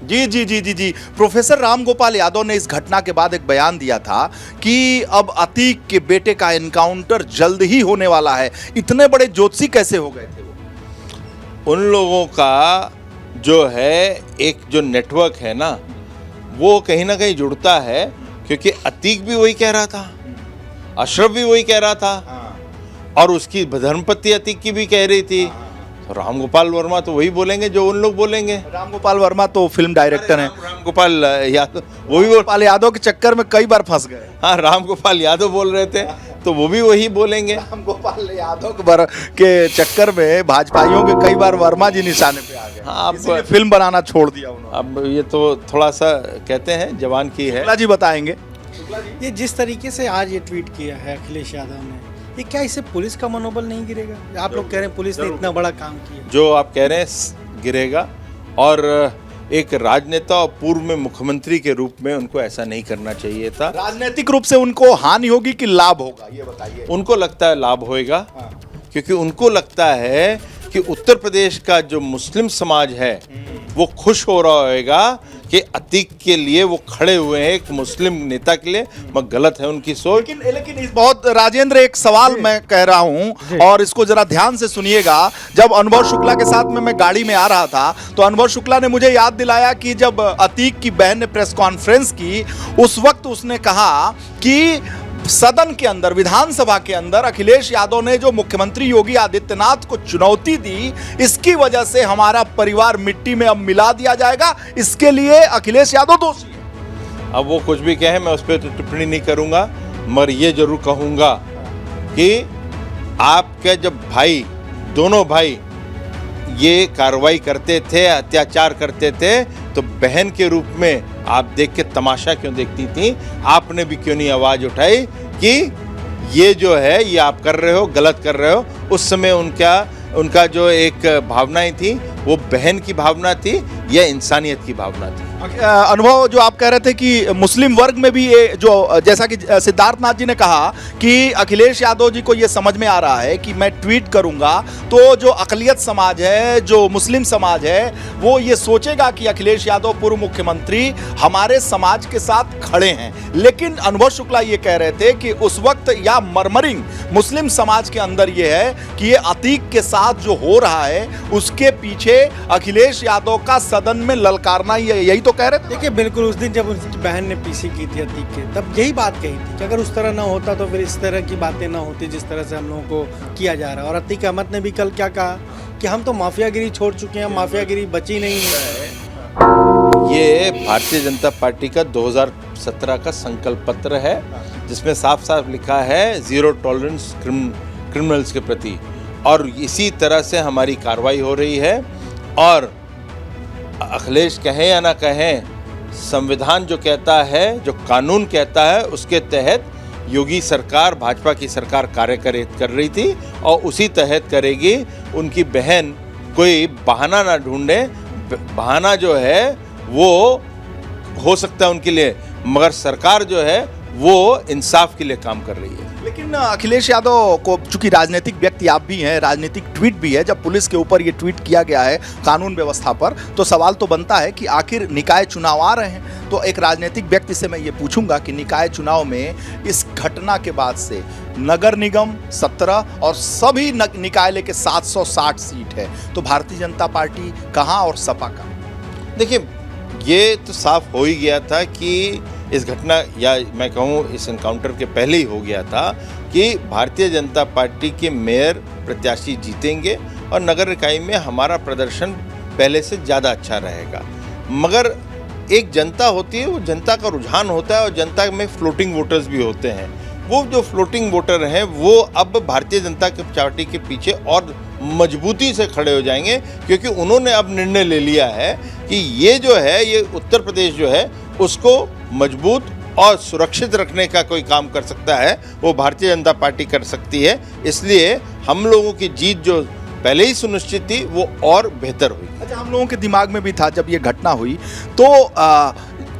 S3: जी जी जी जी जी प्रोफेसर राम गोपाल यादव ने इस घटना के बाद एक बयान दिया था कि अब अतीक के बेटे का एनकाउंटर जल्द ही होने वाला है। इतने बड़े ज्योतिषी कैसे हो गए थे वो?
S5: उन लोगों का जो है एक जो नेटवर्क है ना, वो कहीं ना कहीं जुड़ता है, क्योंकि अतीक भी वही कह रहा था, अशरफ भी वही कह रहा था, और उसकी धर्मपत्नी अतीक की भी कह रही थी। तो राम गोपाल वर्मा तो वही बोलेंगे जो उन लोग बोलेंगे।
S3: राम गोपाल वर्मा तो फिल्म डायरेक्टर हैं।
S5: राम गोपाल यादव
S3: वो भी गोपाल यादव के चक्कर में कई बार फंस गए।
S5: हाँ, राम गोपाल यादव बोल रहे थे, तो वो भी वही बोलेंगे।
S3: राम गोपाल यादव के चक्कर में भाजपाइयों के कई बार वर्मा जी निशाने पे आ गए।
S5: हाँ,
S3: अब फिल्म बनाना छोड़ दिया उन्होंने।
S5: अब ये तो थोड़ा सा कहते हैं जवान की है।
S3: शुक्ला जी बताएंगे।
S7: ये जिस तरीके से आज ये ट्वीट किया है अखिलेश यादव ने, ये क्या इससे पुलिस का मनोबल नहीं गिरेगा? आप लोग कह रहे हैं पुलिस ने इतना बड़ा काम किया,
S5: जो आप कह रहे हैं गिरेगा, और एक राजनेता और पूर्व में मुख्यमंत्री के रूप में उनको ऐसा नहीं करना चाहिए था।
S3: राजनीतिक रूप से उनको हानि होगी कि लाभ होगा, ये बताइए।
S5: उनको लगता है लाभ होएगा, क्योंकि उनको लगता है कि उत्तर प्रदेश का जो मुस्लिम समाज है वो खुश हो रहा होगा कि अतीक के लिए वो खड़े हुए हैं, एक मुस्लिम नेता के लिए। मगर गलत है उनकी सोच।
S3: लेकिन इस बहुत राजेंद्र, एक सवाल मैं कह रहा हूं और इसको जरा ध्यान से सुनिएगा। जब अनुभव शुक्ला के साथ में मैं गाड़ी में आ रहा था, तो अनुभव शुक्ला ने मुझे याद दिलाया कि जब अतीक की बहन ने प्रेस कॉन्फ्रेंस की, उस वक्त उसने कहा कि सदन के अंदर, विधानसभा के अंदर अखिलेश यादव ने जो मुख्यमंत्री योगी आदित्यनाथ को चुनौती दी, इसकी वजह से हमारा परिवार मिट्टी में अब मिला दिया जाएगा, इसके लिए अखिलेश यादव दोषी है।
S5: अब वो कुछ भी कहे, मैं उस पर तो टिप्पणी नहीं करूंगा, मगर ये जरूर कहूंगा कि आपके जब भाई, दोनों भाई ये कार्रवाई करते थे, अत्याचार करते थे, तो बहन के रूप में आप देख के तमाशा क्यों देखती थी? आपने भी क्यों नहीं आवाज उठाई कि ये जो है ये आप कर रहे हो, गलत कर रहे हो? उस समय उनका जो एक भावनाएं थी, वो बहन की भावना थी या इंसानियत की भावना थी?
S3: अनुभव, जो आप कह रहे थे कि मुस्लिम वर्ग में भी ये जो, जैसा कि सिद्धार्थ नाथ जी ने कहा कि अखिलेश यादव जी को ये समझ में आ रहा है कि मैं ट्वीट करूंगा तो जो अकलियत समाज है, जो मुस्लिम समाज है, वो ये सोचेगा कि अखिलेश यादव पूर्व मुख्यमंत्री हमारे समाज के साथ खड़े हैं। लेकिन अनुभव शुक्ला ये कह रहे थे कि उस वक्त या मरमरिंग मुस्लिम समाज के अंदर ये है कि ये अतीक के साथ जो हो रहा है, उसके पीछे अखिलेश यादव का सदन में ललकारना, यही तो कह रहे थे।
S7: देखिए बिल्कुल उस दिन जब उसकी बहन ने पीसी की थी अतीक के, तब यही बात कही थी कि अगर उस तरह ना होता तो फिर इस तरह की बातें ना होती जिस तरह से हम लोगों को किया जा रहा है। और अतीक अहमद ने भी कल क्या कहा कि हम तो माफियागिरी छोड़ चुके हैं, माफियागिरी बची नहीं है।
S5: ये भारतीय जनता पार्टी का 2017 का संकल्प पत्र है, जिसमें साफ साफ लिखा है जीरो टॉलरेंस क्रिमिनल्स के प्रति, और इसी तरह से हमारी कार्रवाई हो रही है। और अखिलेश कहें या ना कहें, संविधान जो कहता है, जो कानून कहता है, उसके तहत योगी सरकार, भाजपा की सरकार कार्य कर रही थी और उसी तहत करेगी। उनकी बहन कोई बहाना ना ढूंढे, बहाना जो है वो हो सकता है उनके लिए, मगर सरकार जो है वो इंसाफ के लिए काम कर रही है।
S3: लेकिन अखिलेश यादव को, चूंकि राजनीतिक व्यक्ति आप भी हैं, राजनीतिक ट्वीट भी है, जब पुलिस के ऊपर ये ट्वीट किया गया है कानून व्यवस्था पर, तो सवाल तो बनता है कि आखिर निकाय चुनाव आ रहे हैं, तो एक राजनीतिक व्यक्ति से मैं ये पूछूंगा कि निकाय चुनाव में इस घटना के बाद से नगर निगम 17 और सभी निकाय के 760 सीट है, तो भारतीय जनता पार्टी कहाँ और सपा कहाँ?
S5: देखिए, ये तो साफ हो ही गया था कि इस घटना, या मैं कहूँ इस एनकाउंटर के पहले ही हो गया था कि भारतीय जनता पार्टी के मेयर प्रत्याशी जीतेंगे और नगर निकाय में हमारा प्रदर्शन पहले से ज़्यादा अच्छा रहेगा। मगर एक जनता होती है, वो जनता का रुझान होता है और जनता में फ्लोटिंग वोटर्स भी होते हैं। वो जो फ्लोटिंग वोटर हैं वो अब भारतीय जनता पार्टी के पीछे और मजबूती से खड़े हो जाएंगे, क्योंकि उन्होंने अब निर्णय ले लिया है कि ये जो है, ये उत्तर प्रदेश जो है उसको मजबूत और सुरक्षित रखने का कोई काम कर सकता है, वो भारतीय जनता पार्टी कर सकती है। इसलिए हम लोगों की जीत जो पहले ही सुनिश्चित थी वो और बेहतर हुई।
S3: अच्छा, हम लोगों के दिमाग में भी था जब ये घटना हुई तो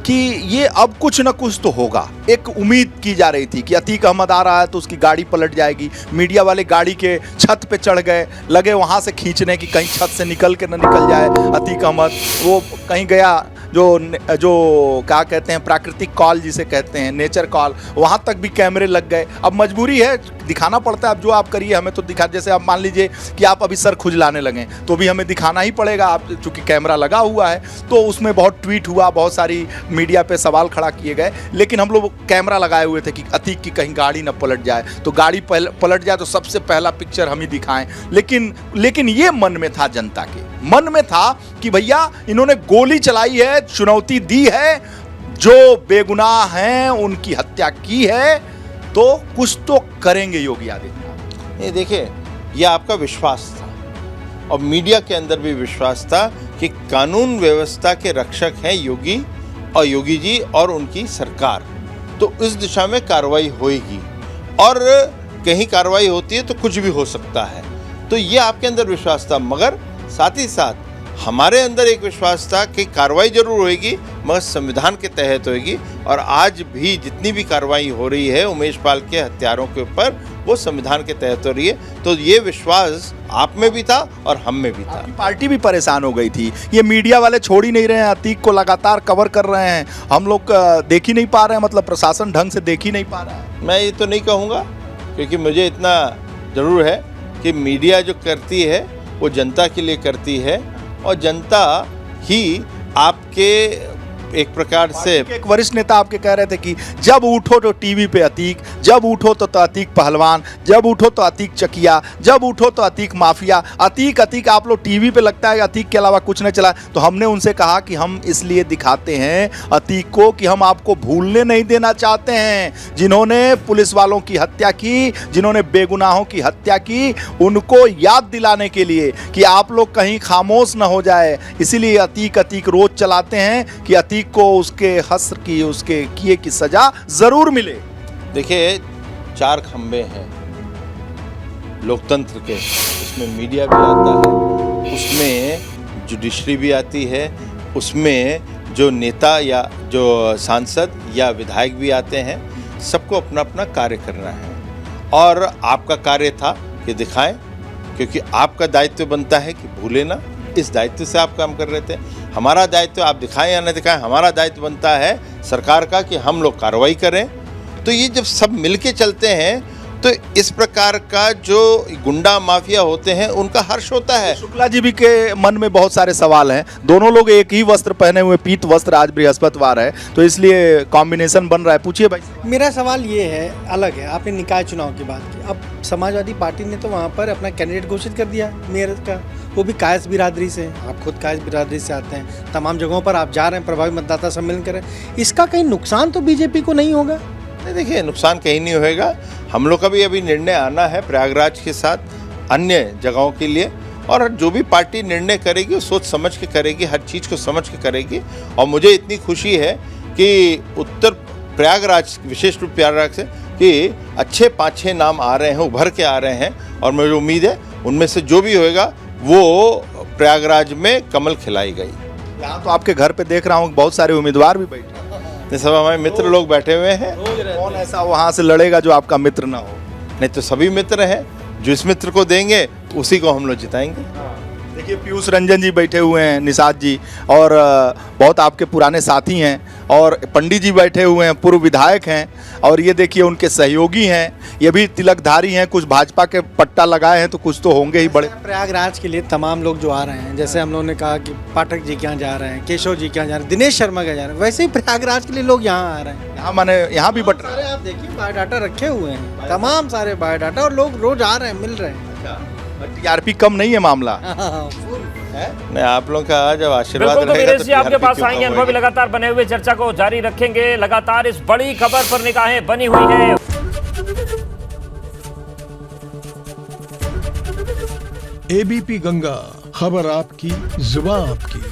S3: कि ये अब कुछ न कुछ तो होगा, एक उम्मीद की जा रही थी कि अतीक अहमद आ रहा है तो उसकी गाड़ी पलट जाएगी। मीडिया वाले गाड़ी के छत पे चढ़ गए, लगे वहाँ से खींचने की कहीं छत से निकल के न निकल जाए अतीक अहमद। वो कहीं गया जो क्या कहते हैं प्राकृतिक कॉल जिसे कहते हैं, नेचर कॉल, वहाँ तक भी कैमरे लग गए। अब मजबूरी है, दिखाना पड़ता है। अब जो आप करिए हमें तो दिखा, जैसे आप मान लीजिए कि आप अभी सर खुजलाने लगे तो भी हमें दिखाना ही पड़ेगा, आप चूँकि कैमरा लगा हुआ है। तो उसमें बहुत ट्वीट हुआ, बहुत सारी मीडिया पे सवाल खड़ा किए गए, लेकिन हम लोग कैमरा लगाए हुए थे कि अतीक की कहीं गाड़ी न पलट जाए, तो गाड़ी पलट जाए तो सबसे पहला पिक्चर हम ही दिखाएं। लेकिन ये मन में था, जनता के मन में था कि भैया इन्होंने गोली चलाई है, चुनौती दी है, जो बेगुनाह हैं उनकी हत्या की है, तो कुछ तो करेंगे योगी आदित्यनाथ।
S5: ये देखिए, ये आपका विश्वास था और मीडिया के अंदर भी विश्वास था कि कानून व्यवस्था के रक्षक हैं योगी और योगी जी और उनकी सरकार, तो इस दिशा में कार्रवाई होगी और कहीं कार्रवाई होती है तो कुछ भी हो सकता है। तो ये आपके अंदर विश्वास था, मगर साथ ही साथ हमारे अंदर एक विश्वास था कि कार्रवाई जरूर होगी, मगर संविधान के तहत होगी। और आज भी जितनी भी कार्रवाई हो रही है उमेश पाल के हत्यारों के ऊपर, वो संविधान के तहत हो रही है। तो ये विश्वास आप में भी था और हम में भी था।
S3: पार्टी भी परेशान हो गई थी, ये मीडिया वाले छोड़ ही नहीं रहे हैं, अतीक को लगातार कवर कर रहे हैं, हम लोग देख ही नहीं पा रहे हैं, मतलब प्रशासन ढंग से देख ही नहीं पा रहा है।
S5: मैं ये तो नहीं कहूँगा, क्योंकि मुझे इतना ज़रूर है कि मीडिया जो करती है वो जनता के लिए करती है और जनता ही आपके एक प्रकार से।
S3: एक वरिष्ठ नेता आपके कह रहे थे कि जब उठो तो टीवी पे अतीक, जब उठो तो अतीक पहलवान, जब उठो तो अतीक चकिया, जब उठो तो अतीक माफिया। अतीक आप लोग टीवी पे लगता है अतीक के अलावा कुछ नहीं चला। तो हमने उनसे कहा कि हम इसलिए दिखाते हैं अतीक को कि हम आपको भूलने नहीं देना चाहते हैं। जिन्होंने पुलिस वालों की हत्या की, जिन्होंने बेगुनाहों की हत्या की, उनको याद दिलाने के लिए कि आप लोग कहीं खामोश न हो जाए, इसीलिए अतीक रोज चलाते हैं कि अतीक को उसके हस्र की, उसके किए की सजा जरूर मिले।
S5: देखिए, 4 खंबे हैं लोकतंत्र के, उसमें मीडिया भी आता है, उसमें जुडिशरी भी आती है, उसमें जो नेता या जो सांसद या विधायक भी आते हैं। सबको अपना अपना कार्य करना है और आपका कार्य था कि दिखाएं, क्योंकि आपका दायित्व बनता है कि भूले ना। इस दायित्व से आप काम कर रहे थे। हमारा दायित्व आप दिखाएं या न दिखाएं, हमारा दायित्व बनता है सरकार का कि हम लोग कार्रवाई करें। तो ये जब सब मिलके चलते हैं तो इस प्रकार का जो गुंडा माफिया होते हैं उनका हर्ष होता है।
S3: शुक्ला जी भी के मन में बहुत सारे सवाल हैं। दोनों लोग एक ही वस्त्र पहने हुए, पीत वस्त्र, आज बृहस्पतिवार है तो इसलिए कॉम्बिनेशन बन रहा है। पूछिए भाई।
S7: मेरा सवाल ये है, अलग है, आपने निकाय चुनाव की बात की। अब समाजवादी पार्टी ने तो वहाँ पर अपना कैंडिडेट घोषित कर दिया मेयर का, वो भी कायस बिरादरी से। आप खुद कायस बिरादरी से आते हैं, तमाम जगहों पर आप जा रहे हैं, प्रभावी मतदाता सम्मेलन करें। इसका कहीं नुकसान तो बीजेपी को नहीं होगा?
S5: देखिए, नुकसान कहीं नहीं होएगा। हम लोग का भी अभी निर्णय आना है प्रयागराज के साथ अन्य जगहों के लिए, और जो भी पार्टी निर्णय करेगी वो सोच समझ के करेगी, हर चीज़ को समझ के करेगी। और मुझे इतनी खुशी है कि उत्तर प्रयागराज, विशेष रूप प्रयागराज से, कि अच्छे 5-6 नाम आ रहे हैं, उभर के आ रहे हैं, और मुझे उम्मीद है उनमें से जो भी होएगा वो प्रयागराज में कमल खिलाई गई।
S3: यहाँ तो आपके घर पे देख रहा हूँ बहुत सारे उम्मीदवार भी बैठे हैं।
S5: ये सब हमारे मित्र लोग बैठे हुए हैं।
S3: कौन ऐसा वहाँ से लड़ेगा जो आपका मित्र ना हो?
S5: नहीं तो सभी मित्र हैं, जो इस मित्र को देंगे उसी को हम लोग जिताएंगे।
S3: देखिए, पीयूष रंजन जी बैठे हुए हैं, निषाद जी, और बहुत आपके पुराने साथी हैं, और पंडित जी बैठे हुए हैं, पूर्व विधायक हैं, और ये देखिए उनके सहयोगी हैं, ये भी तिलकधारी हैं, कुछ भाजपा के पट्टा लगाए हैं तो कुछ तो होंगे ही बड़े।
S7: प्रयागराज के लिए तमाम लोग जो आ रहे हैं, जैसे हम लोगों ने कहा कि पाठक जी के यहाँ जा रहे हैं, केशव जी के यहाँ जा रहे हैं, दिनेश शर्मा के जा रहे हैं, वैसे ही प्रयागराज के लिए लोग यहाँ आ रहे हैं।
S3: यहाँ माने यहाँ भी बट रहा है।
S7: सारे आप देखिए बायोडाटा रखे हुए हैं, तमाम सारे बायोडाटा, और लोग रोज आ रहे हैं, मिल रहे हैं।
S3: टीआरपी कम नहीं है मामला।
S5: नहीं, आप लोग का जब आशीर्वाद
S8: बिल्कुल, तो
S5: रहेगा
S8: वीरेश जी आपके
S5: TRP
S8: पास
S5: क्यों
S8: आएंगे।
S5: कम
S8: अनुभवी
S5: होगी?
S8: लगातार बने हुए चर्चा को जारी रखेंगे। लगातार इस बड़ी खबर पर निगाहें बनी हुई है।
S9: एबीपी गंगा, खबर आपकी, जुबान आपकी।